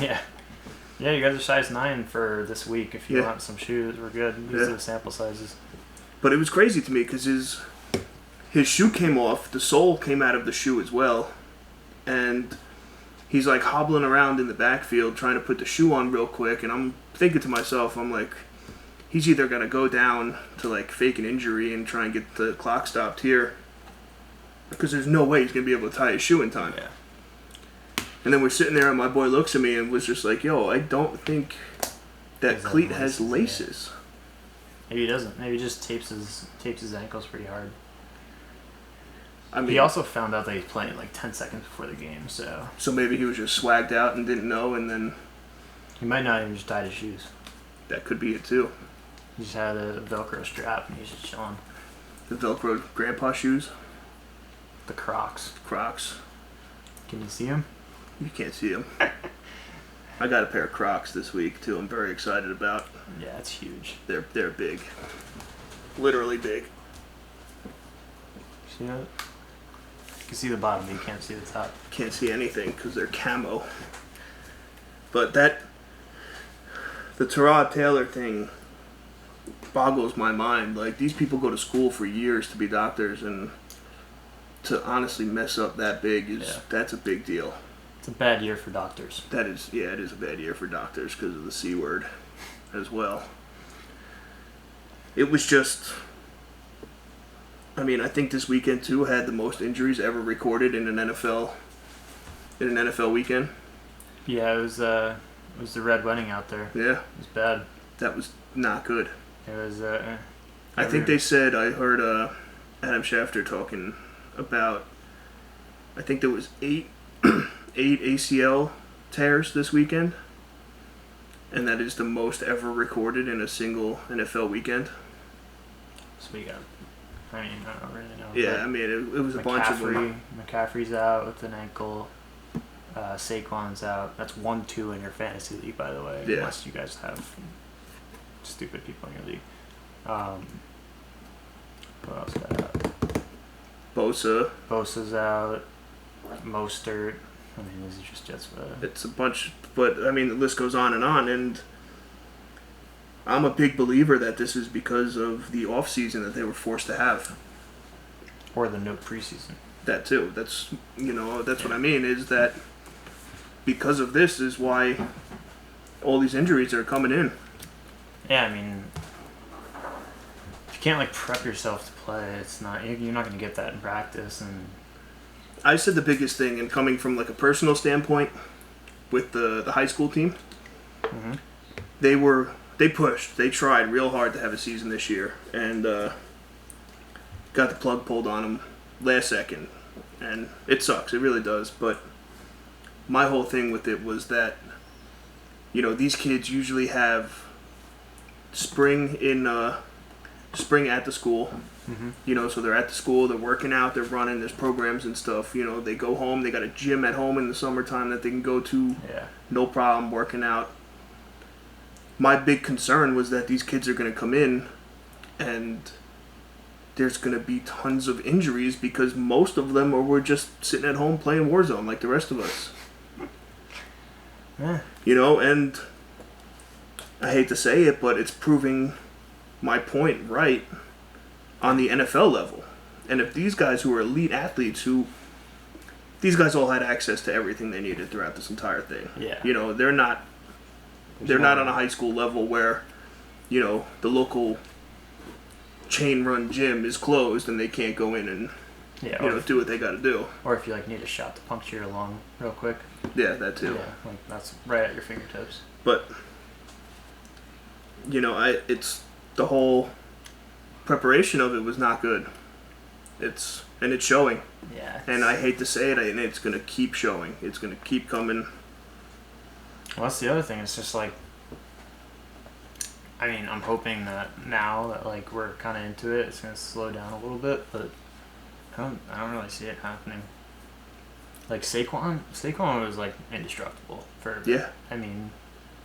Yeah. Yeah, you guys are size 9 for this week. If you Yeah. want some shoes, we're good. These are the sample sizes. But it was crazy to me because his shoe came off, the sole came out of the shoe as well, and he's like hobbling around in the backfield trying to put the shoe on real quick, and I'm thinking to myself, I'm like, he's either got to go down to like fake an injury and try and get the clock stopped here, because there's no way he's going to be able to tie his shoe in time. Yeah. And then we're sitting there and my boy looks at me and was just like, yo, I don't think that Does that cleat laces, has laces. Maybe he doesn't. Maybe he just tapes his ankles pretty hard. I mean, He also found out that he's playing like 10 seconds before the game, so so maybe he was just swagged out and didn't know, and then he might not even just tied his shoes. that could be it too. He just had a Velcro strap and he's just chilling. The Velcro grandpa shoes, The Crocs. Crocs. Can you see him? You can't see them. I got a pair of Crocs this week too. I'm very excited about. Yeah, it's huge. They're big, literally big. See that? You can see the bottom, but you can't see the top. Can't see anything because they're camo. But the Tyrod Taylor thing boggles my mind. Like, these people go to school for years to be doctors, and to honestly mess up that big that's a big deal. It's a bad year for doctors. It is a bad year for doctors because of the C word as well. It was just, I mean, I think this weekend too had the most injuries ever recorded in an NFL weekend. Yeah, it was the Red Wedding out there. Yeah, It was bad. that was not good. It was. I think they said, I heard Adam Schefter talking about, I think there was eight ACL tears this weekend, and that is the most ever recorded in a single NFL weekend. So we got. I mean, I don't really know. Yeah, but I mean, it was a bunch of them. McCaffrey's out with an ankle. Saquon's out. That's 1-2 in your fantasy league, by the way. Yeah. Unless you guys have stupid people in your league. What else got out? Bosa's out. Mostert. I mean, these are just Jets. It's a bunch, but I mean, the list goes on, and I'm a big believer that this is because of the off season that they were forced to have. Or the no preseason. That too. That's what I mean, is that because of this is why all these injuries are coming in. Yeah, I mean, if you can't like prep yourself to play, you're not going to get that in practice. And I said the biggest thing, and coming from like a personal standpoint with the high school team, mm-hmm. they pushed, they tried real hard to have a season this year, and got the plug pulled on them last second, and it sucks, it really does. But my whole thing with it was that, these kids usually have spring at the school. Mm-hmm. So they're at the school, they're working out, they're running, there's programs and stuff. They go home, they got a gym at home in the summertime that they can go to, no problem working out. My big concern was that these kids are going to come in and there's going to be tons of injuries because most of them were just sitting at home playing Warzone like the rest of us. Yeah. And I hate to say it, but it's proving my point right on the NFL level. And if these guys who are elite athletes, these guys all had access to everything they needed throughout this entire thing. Yeah. They're not on a high school level where, the local chain run gym is closed and they can't go in and do what they got to do. Or if you need a shot to puncture your lung real quick. Yeah, that too. Yeah, that's right at your fingertips. But it's the whole preparation of it was not good. It's showing. Yeah. And I hate to say it, and it's going to keep showing. It's going to keep coming. Well, that's the other thing. It's just I'm hoping that now that we're kind of into it, it's going to slow down a little bit, but I don't really see it happening. Like Saquon was like indestructible for. Yeah. I mean,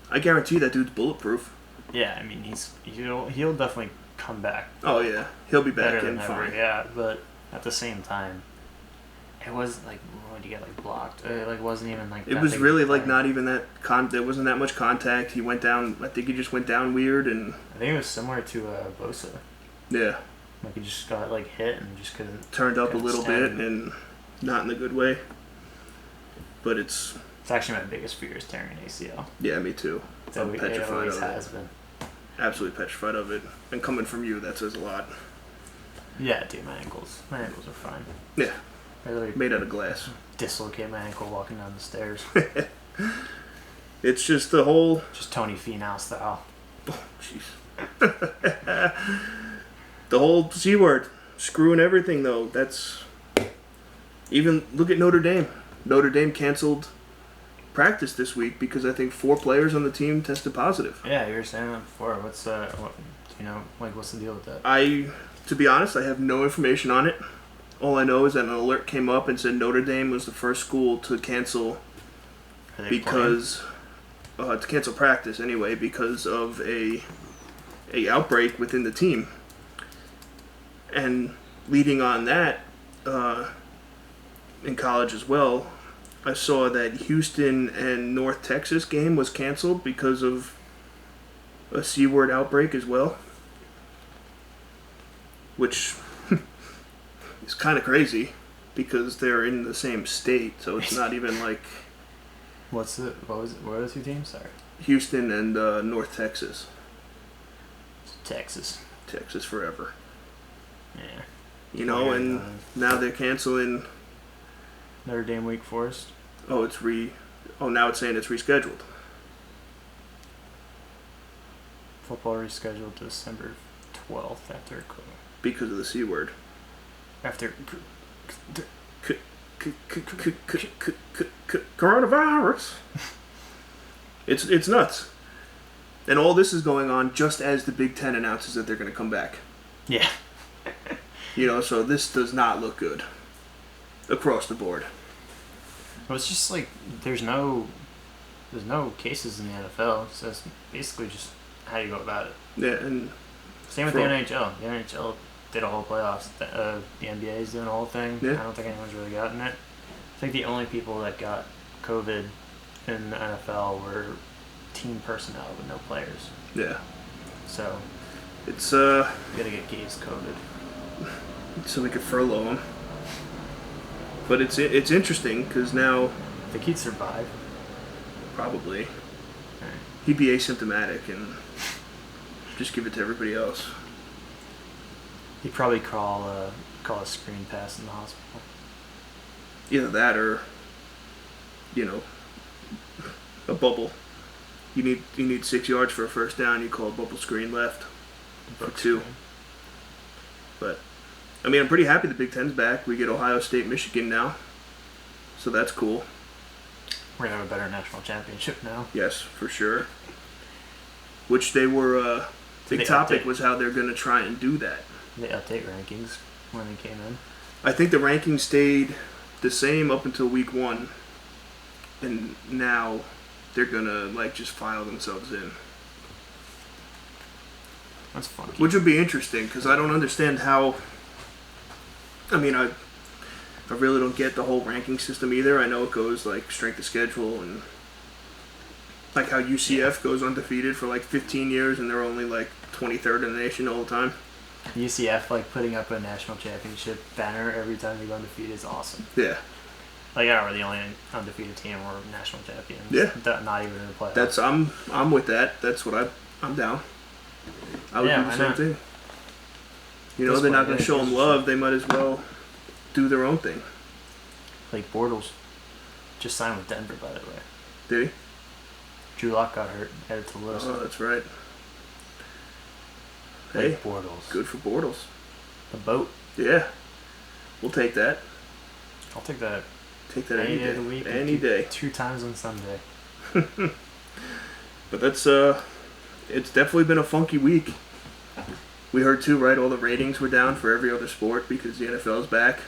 I guarantee that dude's bulletproof. yeah. I mean, he'll definitely come back Oh yeah, he'll be back better in than ever. fine. Yeah, but at the same time, it was like when you get like blocked. It like wasn't even like. It that was big really of a like play. not even that there wasn't that much contact. He went down. I think he just went down weird and I think it was similar to Bosa. yeah, Like he just got like hit and just couldn't. turned up a couldn't little stand. bit and not in the good way. But it's It's actually my biggest fear is tearing an ACL. yeah, me too. So I'm it petrified always of has it. been. Absolutely petrified of it. And coming from you, that says a lot. Yeah, dude, my ankles are fine. Yeah, I literally made out of glass. dislocate my ankle walking down the stairs. It's just the whole. Just Tony Finau style. Oh, jeez. The whole C word, screwing everything though. That's even look at Notre Dame. Notre Dame canceled practice this week because I think 4 players on the team tested positive. Yeah, you were saying that before. What's what's the deal with that? To be honest, I have no information on it. All I know is that an alert came up and said Notre Dame was the first school to cancel Are they because to cancel practice anyway because of a outbreak within the team. And leading on that, in college as well, I saw that Houston and North Texas game was canceled because of a C word outbreak as well, which is kind of crazy because they're in the same state, so it's not even like What are the 2 teams? Sorry. Houston and North Texas. Texas. Texas forever. Yeah. You know, and now they're canceling. Notre Dame Wake Forest. Now it's saying it's rescheduled. Football rescheduled to December 12th Because of the C word. after Coronavirus. It's nuts. And all this is going on just as the Big Ten announces that they're going to come back. yeah. You know, so this does not look good across the board. Well, it's just like there's no cases in the NFL, so it's basically just how you go about it. Yeah, and Same with the NHL. The NHL did a whole playoffs. The NBA is doing a whole thing. Yeah. I don't think anyone's really gotten it. I think the only people that got COVID in the NFL were team personnel with no players. yeah, So it's you gotta get Gabe's COVID. so we could furlough him. But it's interesting because now I think he'd survive. probably Right. he'd be asymptomatic and just give it to everybody else. He'd probably call a screen pass in the hospital. Either that or, a bubble. You need 6 yards for a first down. You call a bubble screen left for 2. But I mean, I'm pretty happy the Big Ten's back. We get Ohio State, Michigan now, so that's cool. We're gonna have a better national championship now. Yes, for sure. Which they were. Big They topic update- was how they're going to try and do that. They update rankings when they came in. I think the rankings stayed the same up until week 1, and now they're gonna just file themselves in, That's funky. which would be interesting because I don't understand how. I mean, I really don't get the whole ranking system either. I know it goes like strength of schedule and like how UCF goes undefeated for like 15 years and they're only like 23rd in the nation all the time. UCF putting up a national championship banner every time they go undefeated is awesome. Yeah, We're the only undefeated team. We're national champions. Yeah. Not even in the playoffs. that's I'm with that. That's what I'm down. I would Yeah, do the why same not? thing. You know, This they're one, not going to yeah, show them just- love. They might as well do their own thing. Like Bortles just signed with Denver, by the way. Did he? Drew Lock got hurt, added to the list. Oh, that's right. Hey, Like Bortles. good for Bortles. The boat. Yeah, we'll take that. I'll take that Take that any any day day. of the week. and Any day. 2 times on Sunday. But that's it's definitely been a funky week. We heard too, right? All the ratings were down for every other sport because the NFL is back.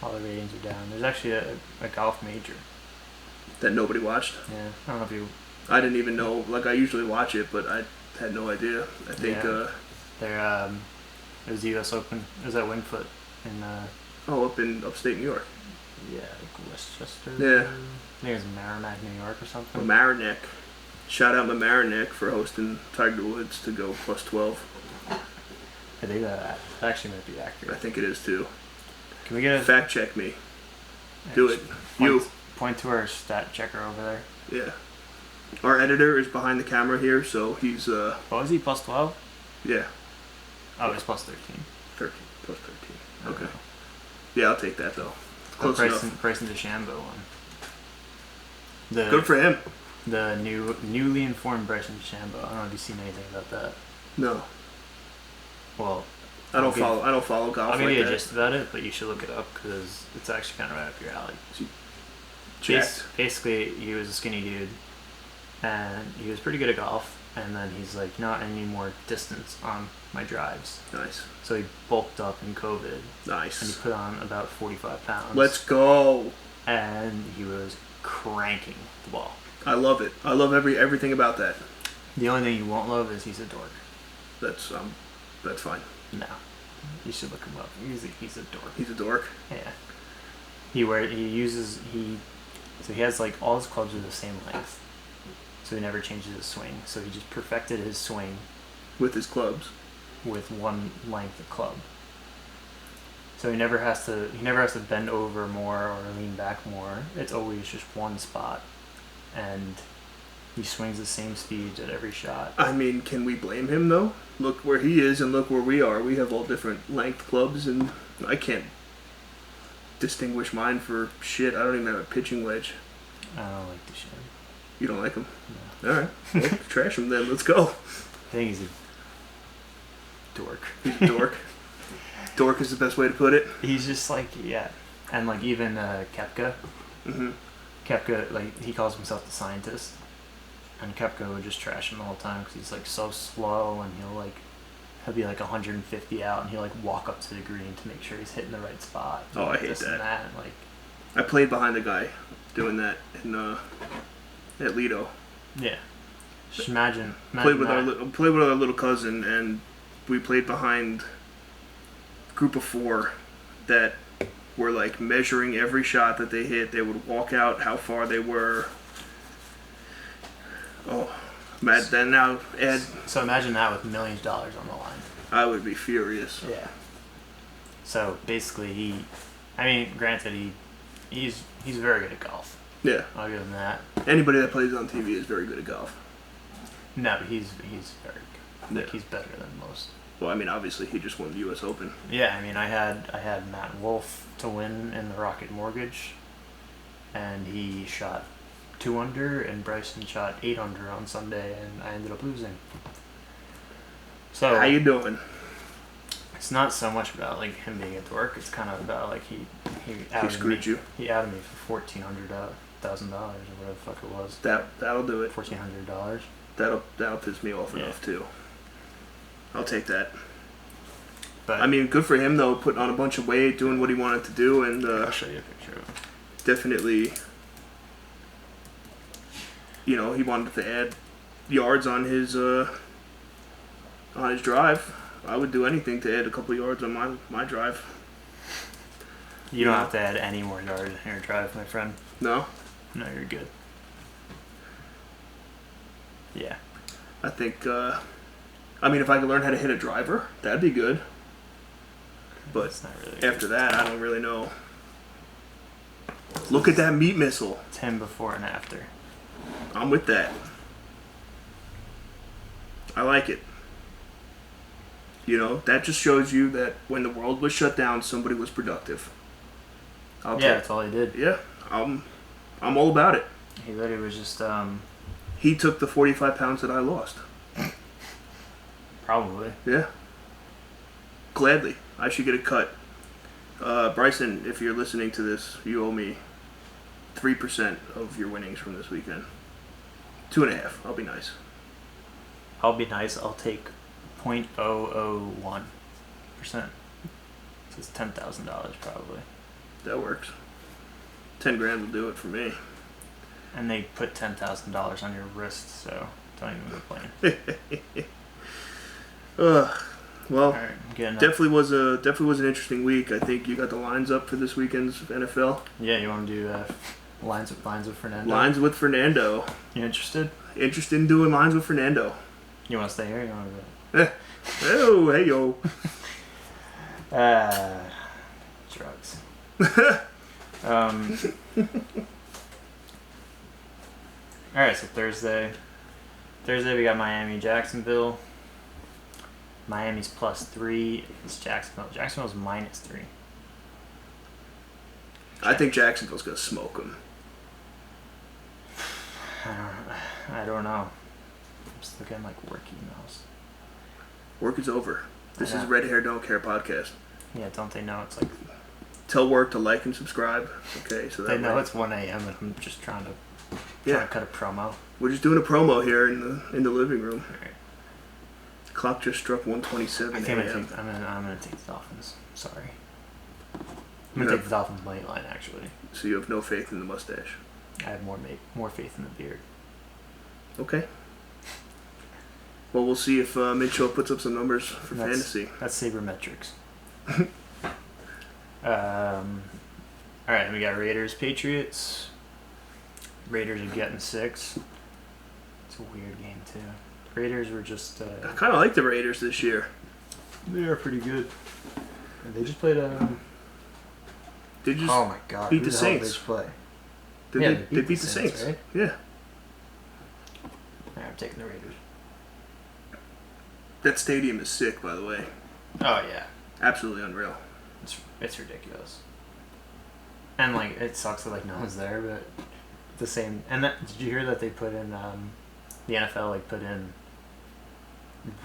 All the ratings are down. There's actually a golf major. That nobody watched. Yeah, I don't know if you. I didn't even know. Like I usually watch it, but I had no idea. I think. Yeah. It was the U.S. Open. It was at Wingfoot in. Up in upstate New York. Yeah, like Westchester. Yeah. I think it was Merrimack, New York, or something. Mamaroneck. Shout out Mamaroneck for hosting Tiger Woods to go +12. I think that actually might be accurate. I think it is too. Can we get a Fact check me? Do it. Point to our stat checker over there. Yeah. Our editor is behind the camera here, so he's What was he, +12? yeah, Oh, it's +13. 13 plus 13. Okay. Yeah, I'll take that though. Close enough. Bryson DeChambeau one. The Good for him. the newly informed Bryson DeChambeau. I don't know if you've seen anything about that. No, Well, I don't follow golf I'll give like you a that. gist about it, but you should look it up because it's actually kind of right up your alley. Jacked. Basically, he was a skinny dude, and he was pretty good at golf. And then he's like, not any more distance on my drives. Nice. So he bulked up in COVID, and he Nice. put on about 45 pounds. Let's go. And he was cranking the ball. I love it. I love everything about that. The only thing you won't love is he's a dork. That's fine. No, you should look him up. He's a dork. He's a dork. Yeah. So he has like all his clubs are the same length. So he never changes his swing. So he just perfected his swing With his clubs. with one length of club. So he never has to bend over more or lean back more. It's always just one spot. And he swings the same speed at every shot. I mean, can we blame him though? Look where he is and look where we are. We have all different length clubs, and I can't distinguish mine for shit. I don't even have a pitching wedge. I don't like the shit. You don't like him? No. All right. Well, trash him then. Let's go. I think he's a dork. He's a dork. Dork is the best way to put it. He's just like, yeah. And like even Koepka. Mm-hmm. Koepka, like, he calls himself the scientist. And Koepka would just trash him the whole time because he's like so slow, and he'll be like 150 out, and he'll like walk up to the green to make sure he's hitting the right spot. Oh, I hate this that. And that. And, like, I played behind a guy doing that in at Lido. yeah. Just imagine Played with that. our little cousin, and we played behind a group of 4 that were like measuring every shot that they hit. They would walk out how far they were. Oh, Matt, then now Ed, So imagine that with millions of dollars on the line. I would be furious. Yeah. So basically, granted, he's very good at golf. Yeah. I'll give him that. Anybody that plays on TV is very good at golf. No, but he's very good. Like, Yeah. he's better than most. Well, I mean, obviously he just won the U.S. Open. Yeah, I had Matt Wolff to win in the Rocket Mortgage, and he shot 2 under, and Bryson shot 8 under on Sunday, and I ended up losing. So How you doing? it's not so much about like him being a dork. It's kind of about like he outed screwed me. you. He outed me for $1,400 or whatever the fuck it was. That'll do it. $1,400. That'll piss me off Yeah. enough too. I'll take that. But I mean, good for him though, putting on a bunch of weight, doing what he wanted to do, and I'll show you a picture of him. definitely, he wanted to add yards on his drive. I would do anything to add a couple yards on my drive. You don't have to add any more yards in your drive, my friend. No, No, you're good. Yeah. I think. If I could learn how to hit a driver, that'd be good. But It's not really after that, I don't really know. Look at that meat missile. It's him before and after. I'm with that. I like it. That just shows you that when the world was shut down, somebody was productive. That's all he did. Yeah, I'm all about it. He literally was just He took the 45 pounds that I lost. probably. Yeah. Gladly. I should get a cut. Bryson, if you're listening to this, you owe me 3% of your winnings from this weekend. 2.5. I'll be nice. I'll be nice. I'll take 0.001%. So it's $10,000 probably. That works. 10 grand will do it for me. And they put $10,000 on your wrist, so don't even go playing. Well, Alright, definitely was an interesting week. I think you got the lines up for this weekend's NFL. Yeah, you want to do lines with Fernando? Lines with Fernando. You interested? Interested in doing lines with Fernando. You want to stay here? Or you want to go? Oh, hey yo. Drugs. Alright, so Thursday we got Miami, Jacksonville. Miami's +3. It's Jacksonville. Jacksonville's -3. I think Jacksonville's gonna smoke them. I don't know. I'm just looking at like work emails. Work is over. This is Red Hair Don't Care podcast. Yeah, don't they know it's like... Tell work to like and subscribe. Okay, so they know it's 1 a.m. and I'm just trying to cut a promo. We're just doing a promo here in the living room. Right. Clock just struck 1:27 a.m. I'm gonna take the Dolphins. Sorry. I'm gonna take the Dolphins money line actually. So you have no faith in the mustache. I have more faith in the beard. Okay. Well, we'll see if Mitchell puts up some numbers for fantasy. That's sabermetrics. All right, we got Raiders, Patriots. Raiders are getting 6. It's a weird game too. Raiders were just. I kind of like the Raiders this year. They are pretty good. They just played. They just oh my god! beat the Saints. Play? They beat the Saints. Right? Yeah. All right, I'm taking the Raiders. That stadium is sick, by the way. Oh yeah. Absolutely unreal. It's ridiculous. And like it sucks that like no one's there, but the same. And did you hear that they put in the NFL like put in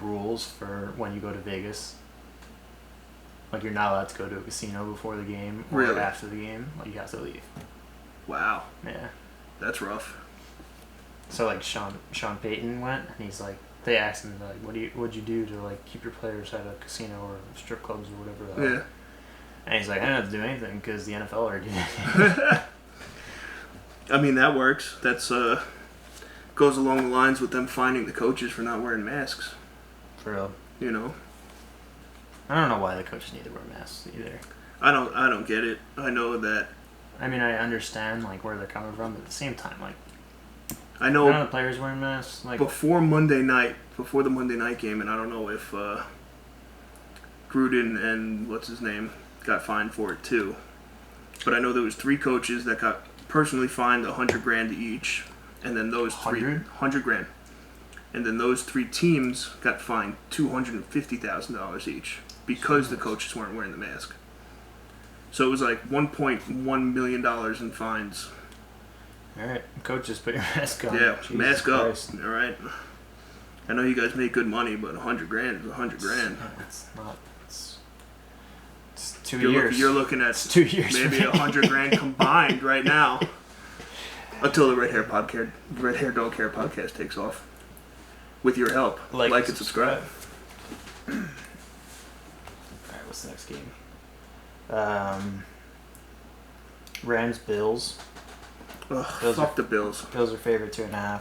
rules for when you go to Vegas? Like you're not allowed to go to a casino before the game or really? After the game. Like you have to leave. Wow. Yeah. That's rough. So like Sean Payton went and he's like they asked him like what'd you do to like keep your players out of casino or strip clubs or whatever. Yeah. And he's like I didn't have to do anything because the NFL already did it. I mean that works. That's goes along the lines with them finding the coaches for not wearing masks. For real. You know. I don't know why the coaches need to wear masks either. I don't get it. I know that. I mean, I understand like where they're coming from, but at the same time, like I know none of the players wearing masks. Like before the Monday night game, and I don't know if Gruden and what's his name got fined for it too. But I know there was 3 coaches that got personally fined $100,000 each, and then those 100 grand. And then those 3 teams got fined $250,000 each because the coaches weren't wearing the mask. So it was like $1.1 million in fines. all right, coaches, put your mask on. Yeah, Jesus mask Christ. up. All right. I know you guys make good money, but $100,000 is $100,000. It's not. It's 2 You're years. you're looking at It's 2 years. maybe $100,000 combined right now. Until the Red Hair Don't Care podcast takes off. With your help, like and subscribe. All right, what's the next game? Rams, Bills. Ugh, fuck the Bills. Bills are favorite 2.5.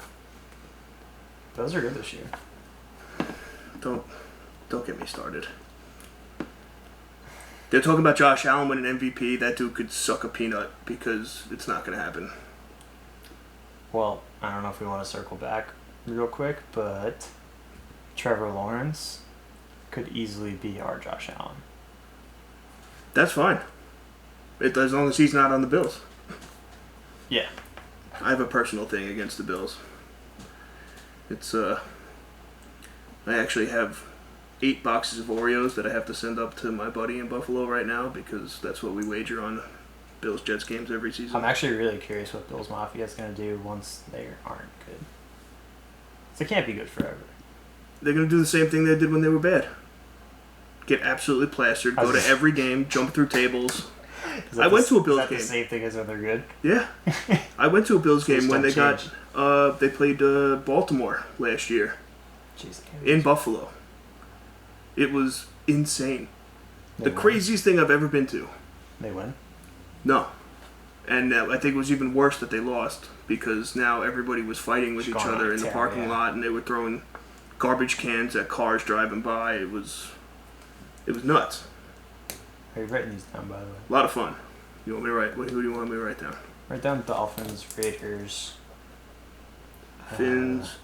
Bills are good this year. Don't get me started. They're talking about Josh Allen winning MVP. That dude could suck a peanut because it's not going to happen. Well, I don't know if we want to circle back real quick, but Trevor Lawrence could easily be our Josh Allen. That's fine. As long as he's not on the Bills. Yeah. I have a personal thing against the Bills. It's I actually have 8 boxes of Oreos that I have to send up to my buddy in Buffalo right now because that's what we wager on Bills Jets games every season. I'm actually really curious what Bills Mafia is going to do once they aren't good. They can't be good forever. They're going to do the same thing they did when they were bad. Get absolutely plastered, go to every game, jump through tables. I went to a Bills game. Is that the same thing as when they're good? Yeah. I went to a Bills game when they they played Baltimore last year. Jeez, in Buffalo. It was insane. The craziest thing I've ever been to. They win? No. And I think it was even worse that they lost because now everybody was fighting with each other in the parking lot, and they were throwing garbage cans at cars driving by. It was nuts. Are you writing these down, by the way? A lot of fun. You want me to write? Who do you want me to write down? Write down Dolphins, Raiders. Fins,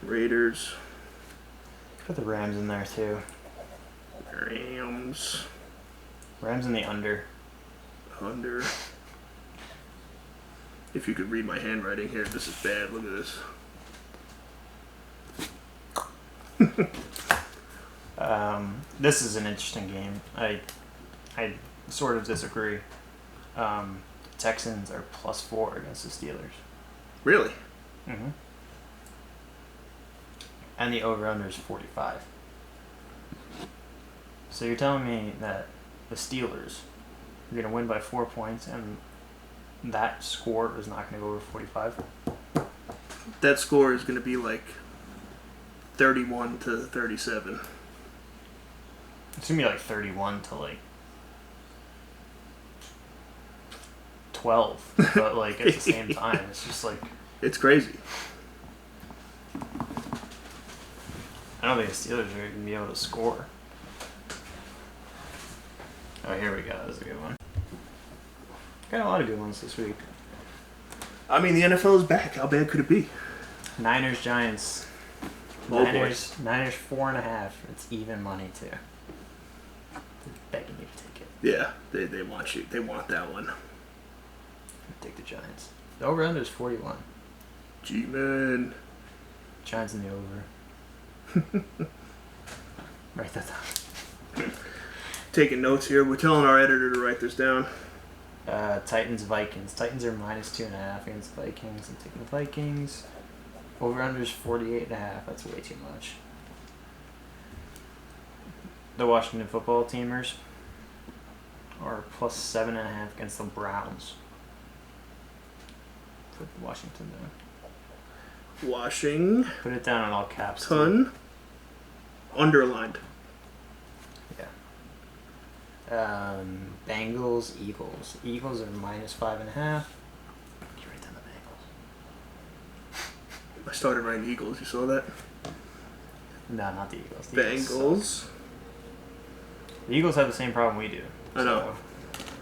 Raiders. Put the Rams in there too. Rams. Rams in the under. Under. If you could read my handwriting here, this is bad. Look at this. This is an interesting game. I sort of disagree. Texans are +4 against the Steelers. Really? Mm-hmm. And the over-under is 45. So you're telling me that the Steelers are going to win by 4 points and that score is not going to go over 45? That score is going to be like 31-37. It's going to be like 31 to like 12. But like at the same time, it's just like... It's crazy. I don't think the Steelers are going to be able to score. Oh, here we go. That was a good one. Got a lot of good ones this week. I mean, the NFL is back. How bad could it be? Niners, Giants. Oh, Niners 4.5. It's even money too. They're begging you to take it. Yeah, they want you. They want that one. Take the Giants. The over-under is 41. G-Man. Giants in the over. Write that down. Taking notes here. We're telling our editor to write this down. Titans, Vikings. Titans are -2.5 against the Vikings. I'm taking the Vikings. Over-under is 48.5. That's way too much. The Washington football teamers are +7.5 against the Browns. Put Washington down. Washington. Put it down in all caps. Underlined. Yeah. Bengals, Eagles. Eagles are -5.5. You write down the Bengals. I started writing Eagles. You saw that? No, not the Eagles. The Bengals. The Eagles have the same problem we do. I know.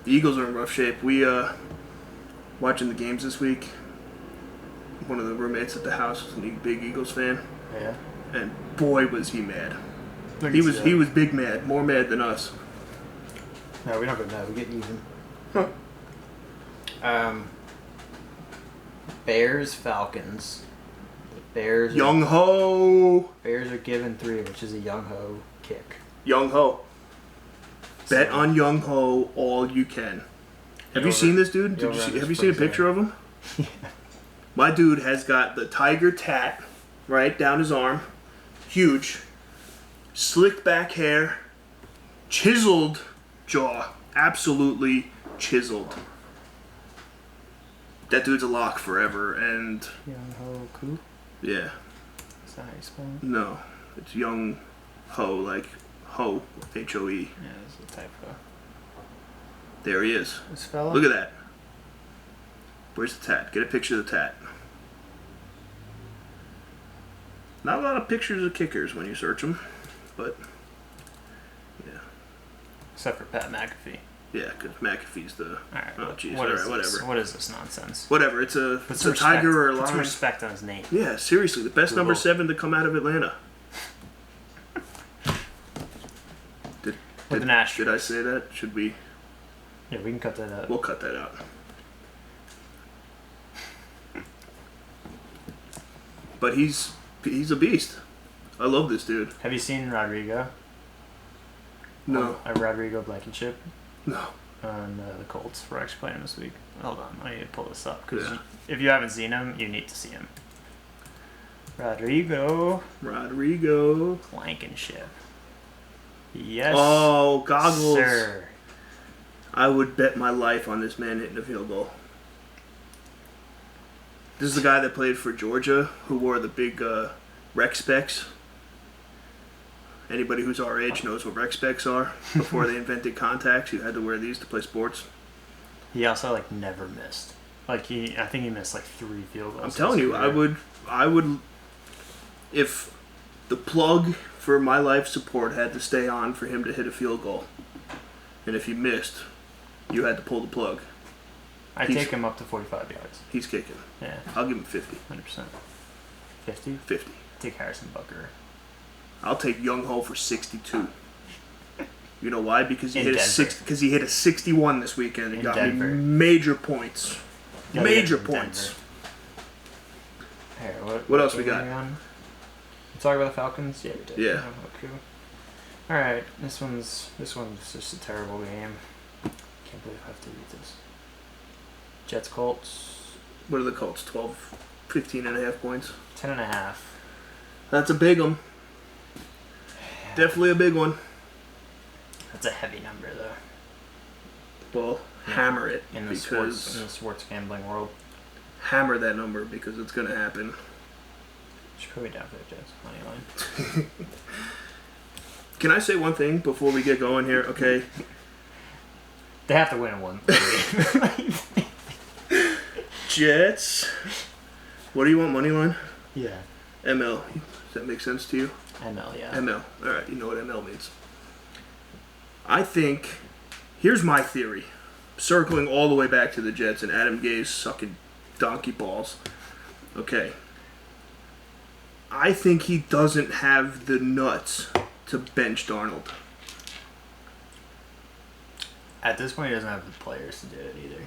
The Eagles are in rough shape. We watching the games this week. One of the roommates at the house was a big Eagles fan. Yeah. And boy was he mad. He was big mad, more mad than us. No, we don't get mad. We get even. Huh. Bears, Falcons. The Bears. Young Ho. Bears are given 3, which is a Young Ho kick. Young Ho. Bet on Young Ho all you can. Have you seen this dude? Have you seen a picture of him? Yeah. My dude has got the tiger tat right down his arm. Huge. Slick back hair. Chiseled jaw. Absolutely chiseled. That dude's a lock forever, and... Young Ho Koo? Yeah. Is that how you spell it? No. It's Young Ho, like Ho. H-O-E. Yeah, there's a typo. There he is. This fella? Look at that. Where's the tat? Get a picture of the tat. Not a lot of pictures of kickers when you search them, but yeah. Except for Pat McAfee. Yeah, because McAfee's the... Alright, oh, jeez. what All is right, this? whatever. What is this nonsense? Whatever. It's a tiger or a lion. Put some respect on his name. Yeah, seriously. The best Google. number 7 to come out of Atlanta. With an asterisk. Did I say that? Should we... Yeah, we can cut that out. We'll cut that out. But he's a beast. I love this dude. Have you seen Rodrigo? No. Rodrigo Blankenship No. on the Colts. We're actually playing him this week. Hold on, I need to pull this up because Yeah. if you haven't seen him, you need to see him. Rodrigo Blankenship. Yes. Oh, goggles. Sir. I would bet my life on this man hitting a field goal. This is the guy that played for Georgia who wore the big rec specs. Anybody who's our age knows what rec specs are. Before they invented contacts, you had to wear these to play sports. He also like never missed. I think he missed like 3 field goals. I'm telling you, I would, if the plug for my life support had to stay on for him to hit a field goal, and if he missed, you had to pull the plug. I'd take him up to 45 yards. He's kicking. Yeah. I'll give him 50. 100%. 50? 50. Take Harrison Butker. I'll take Young Ho for 62. You know why? Because he In hit Denver. because he hit a 61 this weekend and In got Denver. me major points. Gotta Major get in points. Here, What else we game got? are on? We talk about the Falcons? Yeah, we did. Yeah. Oh, cool. All right, this one's just a terrible game. Can't believe I have to read this. Jets Colts. What are the Colts? 12, 15 and a half points. 10.5. That's a big one. Definitely a big one. That's a heavy number though. Well, Yeah. hammer it In the because sports gambling world. hammer that number because it's gonna happen. Should put me down for the Jets money line. Can I say one thing before we get going here? Okay. They have to win one. Jets. What do you want, money line? Yeah. ML. Does that make sense to you? ML, yeah. ML. All right, you know what ML means. I think, here's my theory. Circling all the way back to the Jets and Adam Gase sucking donkey balls. Okay. I think he doesn't have the nuts to bench Darnold. At this point, he doesn't have the players to do it either.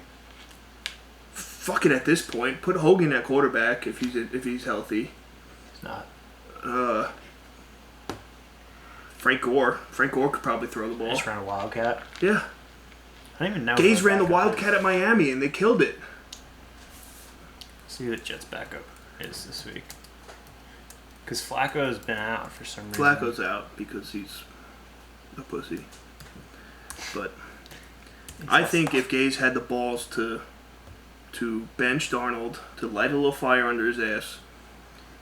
Fuck it at this point. Put Hogan at quarterback if he's healthy. He's not. Frank Gore. Frank Gore could probably throw the ball. Just ran a Wildcat. Yeah. I don't even know. Gase who ran the backup Wildcat at Miami and they killed it. See who the Jets backup is this week. Because Flacco's been out for some reason. Flacco's out because he's a pussy. But I think if Gase had the balls to bench Darnold, to light a little fire under his ass,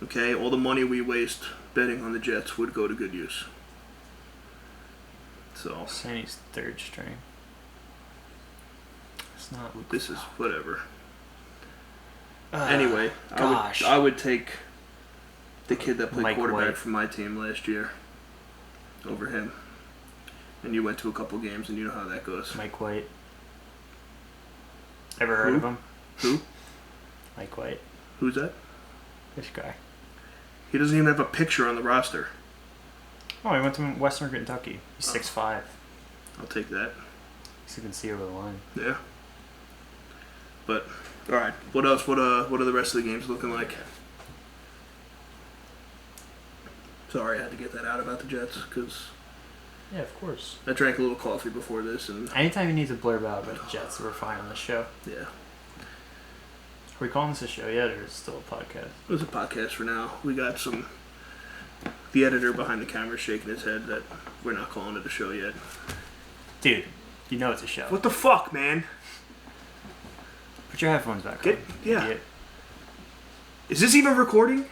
okay, all the money we waste betting on the Jets would go to good use. So Saying he's third string. It's not. Luke this is whatever. Falk. Anyway, gosh. I would take the kid that played Mike quarterback White. for my team last year over him. And you went to a couple games and you know how that goes. Mike White. Ever heard Who? of him? Who? Mike White. Who's that? This guy. He doesn't even have a picture on the roster. Oh, he went to Western Kentucky. He's 6'5". I'll take that. So you can see over the line. Yeah. But all right, what else? What are the rest of the games looking like? Sorry, I had to get that out about the Jets because Yeah, of course. I drank a little coffee before this, and Anytime you need to blurb out about the Jets, we're fine on the show. yeah, Are we calling this a show yet, or is it still a podcast? it was a podcast for now. We got the editor behind the camera shaking his head that we're not calling it a show yet. Dude, you know it's a show. What the fuck, man? Put your headphones back Get- on. yeah. idiot. Is this even recording?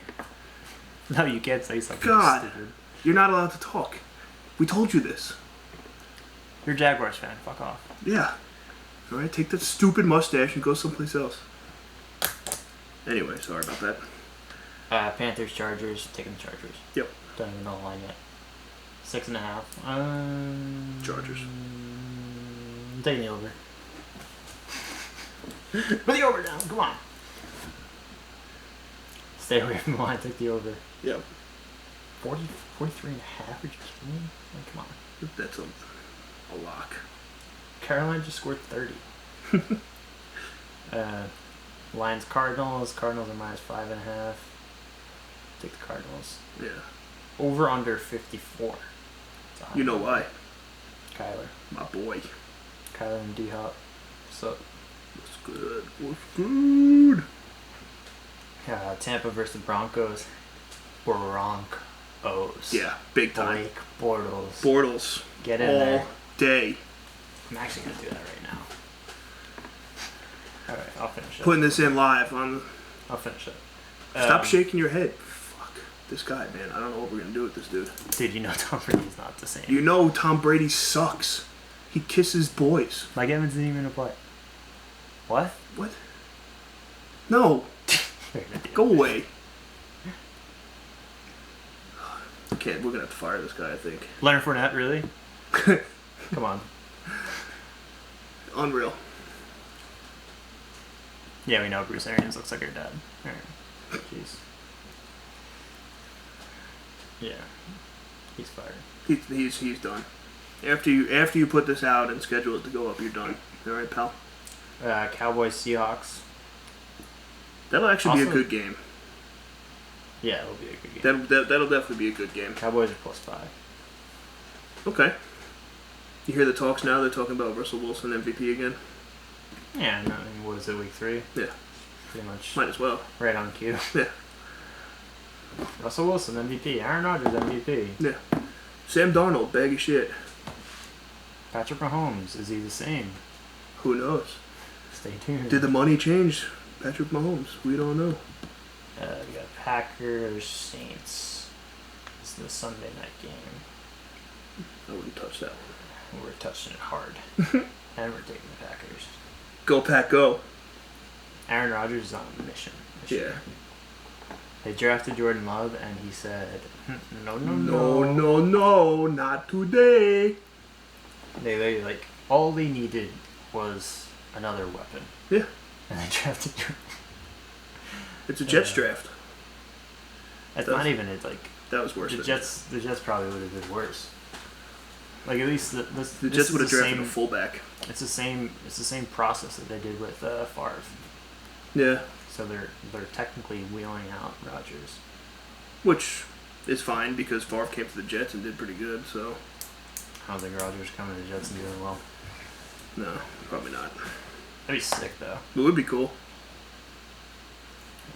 No, you can't say something God. stupid. You're not allowed to talk. We told you this. You're a Jaguars fan. Fuck off. Yeah. All right, take that stupid mustache and go someplace else. Anyway, sorry about that. Panthers, Chargers. Taking the Chargers. Yep. Don't even know the line yet. 6.5. Chargers. I'm taking the over. Put the over down. Come on. Stay away from the line. Take the over. Yep. 43 and a half? Are you kidding me? Like, come on. That's a lock. Carolina just scored 30. Lions, Cardinals. Cardinals are minus 5.5. Take the Cardinals. Yeah. Over under 54. You know why? Kyler. My boy. Kyler and D-Hop. So, What's good? What's good? Tampa versus the Broncos. Broncos. Yeah, big time. Blake Bortles. Bortles. Get in all there. day. I'm actually going to do that right now. Alright, I'll finish it. Putting this in live on. I'll finish it. Stop shaking your head. Fuck. This guy, man. I don't know what we're going to do with this dude. Dude, you know Tom Brady's not the same. You know Tom Brady sucks. He kisses boys. Mike Evans didn't even play. What? What? No. Go away. Okay, we're gonna have to fire this guy, I think. Leonard Fournette, really? Come on. Unreal. Yeah, we know Bruce Arians looks like her dad. Alright. Jeez. Yeah. He's fired. He's done. After you put this out and schedule it to go up, you're done. All right, pal. Cowboys Seahawks. That'll actually be a Also- good game. Yeah, it'll be a good game. That'll definitely be a good game. Cowboys are +5. Okay. You hear the talks now? They're talking about Russell Wilson MVP again. Yeah, no, what is it, week 3? Yeah. Pretty much Might as well. right on cue. Yeah. Russell Wilson MVP. Aaron Rodgers MVP. Yeah. Sam Darnold, bag of shit. Patrick Mahomes, is he the same? Who knows? Stay tuned. Did the money change Patrick Mahomes? We don't know. We got Packers, Saints. This is the Sunday night game. I wouldn't touch that one. We're touching it hard. And we're taking the Packers. Go Pack, go. Aaron Rodgers is on a mission this year. They drafted Jordan Love, and he said, no, not today. They like, all they needed was another weapon. Yeah. And they drafted Jordan. It's a Jets draft. It's not even, it's like, That was worse. the Jets probably would have been worse. Like, at least The Jets would have drafted a fullback. It's the same process that they did with Favre. Yeah. So they're technically wheeling out Rodgers. Which is fine because Favre came to the Jets and did pretty good, so. I don't think Rodgers coming to the Jets and doing well. No, probably not. That'd be sick, though. It would be cool.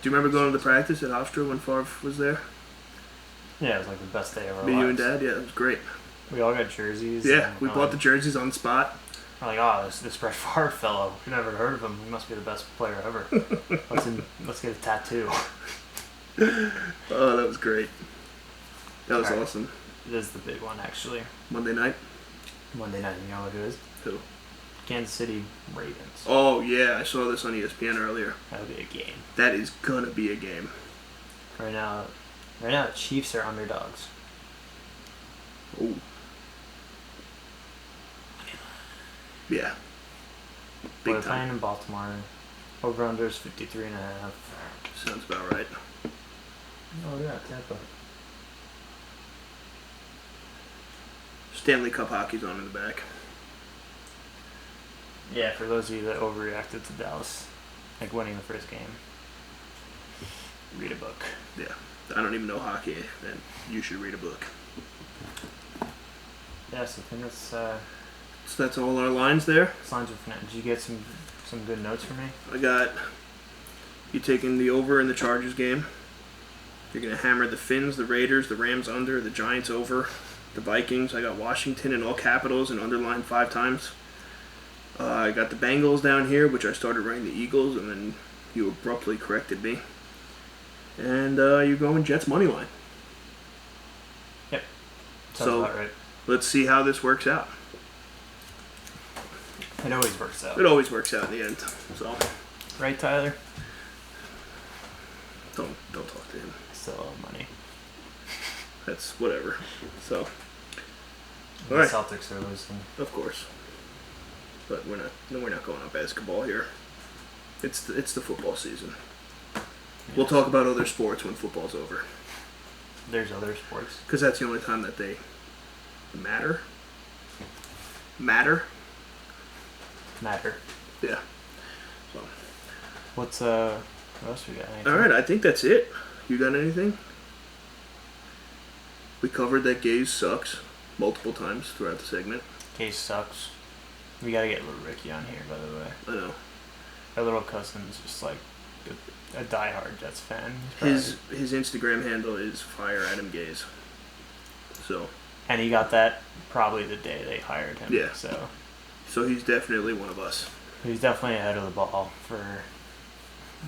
Do you remember going to the practice at Hofstra when Favre was there? Yeah, it was like the best day of our Me, lives. you, and Dad? Yeah, it was great. We all got jerseys. Yeah, and we bought the jerseys on the spot. We're like, oh, this Brett Favre fellow. We never heard of him. He must be the best player ever. Let's get a tattoo. Oh, that was great. That was Alright. awesome. It is the big one, actually. Monday night? Monday night, you know what it is? Who? Kansas City Ravens. Oh, yeah, I saw this on ESPN earlier. That'll be a game. That is gonna be a game. Right now, the Chiefs are underdogs. Oh. Yeah. Big We're playing time. in Baltimore. Over under is 53.5. Sounds about right. Oh yeah, Tampa. Stanley Cup hockey's on in the back. Yeah, for those of you that overreacted to Dallas, like winning the first game, read a book. Yeah. I don't even know hockey, and you should read a book. Yeah, so I think that's So that's all our lines there. signs for now. Did you get some good notes for me? I got you taking the over in the Chargers game. You're going to hammer the Finns, the Raiders, the Rams under, the Giants over, the Vikings. I got Washington in all capitals and underlined 5 times. I got the Bengals down here, which I started writing the Eagles, and then you abruptly corrected me. And you're going Jets money line. Sounds So- about right. Let's see how this works out. It always works out. It always works out in the end. So Right, Tyler? don't talk to him. I still owe money. That's whatever. So The All right. Celtics are losing. of course, but we're not going on basketball here. It's the football season. We'll talk about other sports when football's over, There's other sports. because that's the only time that they matter. Matter. Yeah. So What else we got? all right, I think that's it. You got anything? We covered that Gaze sucks multiple times throughout the segment. Case sucks. We gotta get little Ricky on here, by the way. I know. Our little cousin's just like a diehard Jets fan. He's His Instagram handle is Fire Adam Gaze. So and he got that probably the day they hired him. Yeah. So he's definitely one of us. he's definitely ahead of the ball for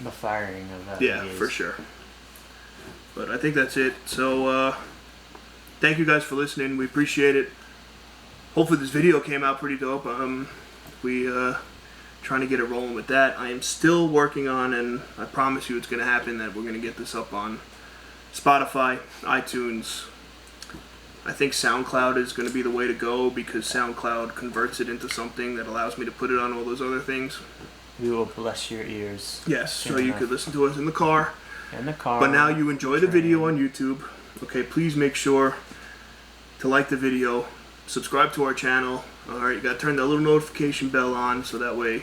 the firing of that. Yeah, for sure. But I think that's it. So thank you guys for listening. We appreciate it. Hopefully this video came out pretty dope. We trying to get it rolling with that. I am still working on, and I promise you it's going to happen, that we're going to get this up on Spotify, iTunes. I think SoundCloud is going to be the way to go because SoundCloud converts it into something that allows me to put it on all those other things. We will bless your ears. Yes, so you could listen to us in the car. In the car. But now you enjoy the video on YouTube. Okay, please make sure to like the video, subscribe to our channel. Alright, you got to turn that little notification bell on so that way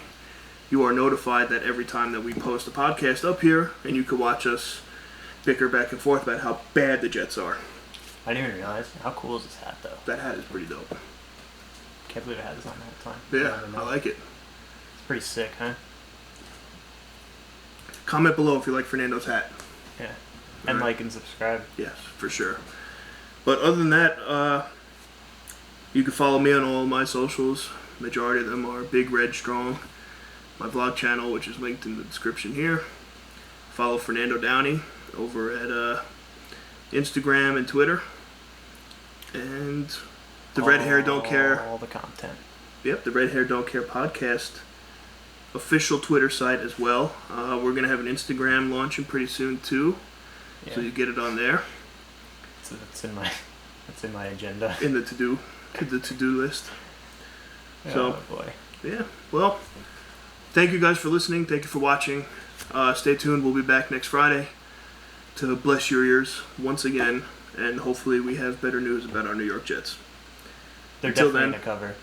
you are notified that every time that we post a podcast up here, and you can watch us bicker back and forth about how bad the Jets are. I didn't even realize. How cool is this hat, though? That hat is pretty dope. Can't believe I had this on the whole time. Yeah, I like it. It's pretty sick, huh? Comment below if you like Fernando's hat. Yeah. And like and subscribe. Yes, for sure. But other than that, you can follow me on all of my socials. Majority of them are Big Red Strong. My vlog channel, which is linked in the description here. Follow Fernando Downey over at Instagram and Twitter. And the Red Hair Don't Care. All the content. Yep, the Red Hair Don't Care podcast official Twitter site as well. We're going to have an Instagram launching pretty soon too. Yeah. So you get it on there. So that's in my agenda. In the to-do list. So, oh boy. Yeah, well, thank you guys for listening. Thank you for watching. Stay tuned. We'll be back next Friday to bless your ears once again, and hopefully we have better news about our New York Jets. They're Until definitely then, in the cover.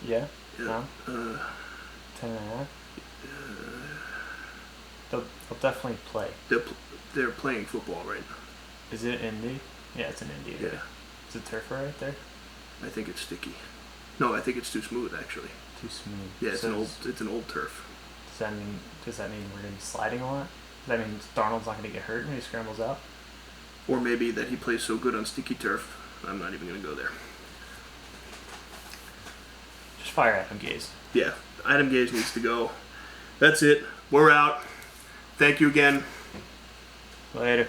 Yeah? Yeah, No? 10.5? They'll definitely play. they're playing football right now. Is it Indy? Yeah, it's an Indy. Yeah, Is it turf right there? I think it's sticky. No, I think it's too smooth actually. Too smooth. Yeah, it's So an old turf. Does that mean we're gonna be sliding a lot? Does that mean Darnold's not gonna get hurt when he scrambles out? Or maybe that he plays so good on sticky turf. I'm not even gonna go there. Just fire Adam Gaze. Yeah, Adam Gage needs to go. That's it. We're out. Thank you again. Later.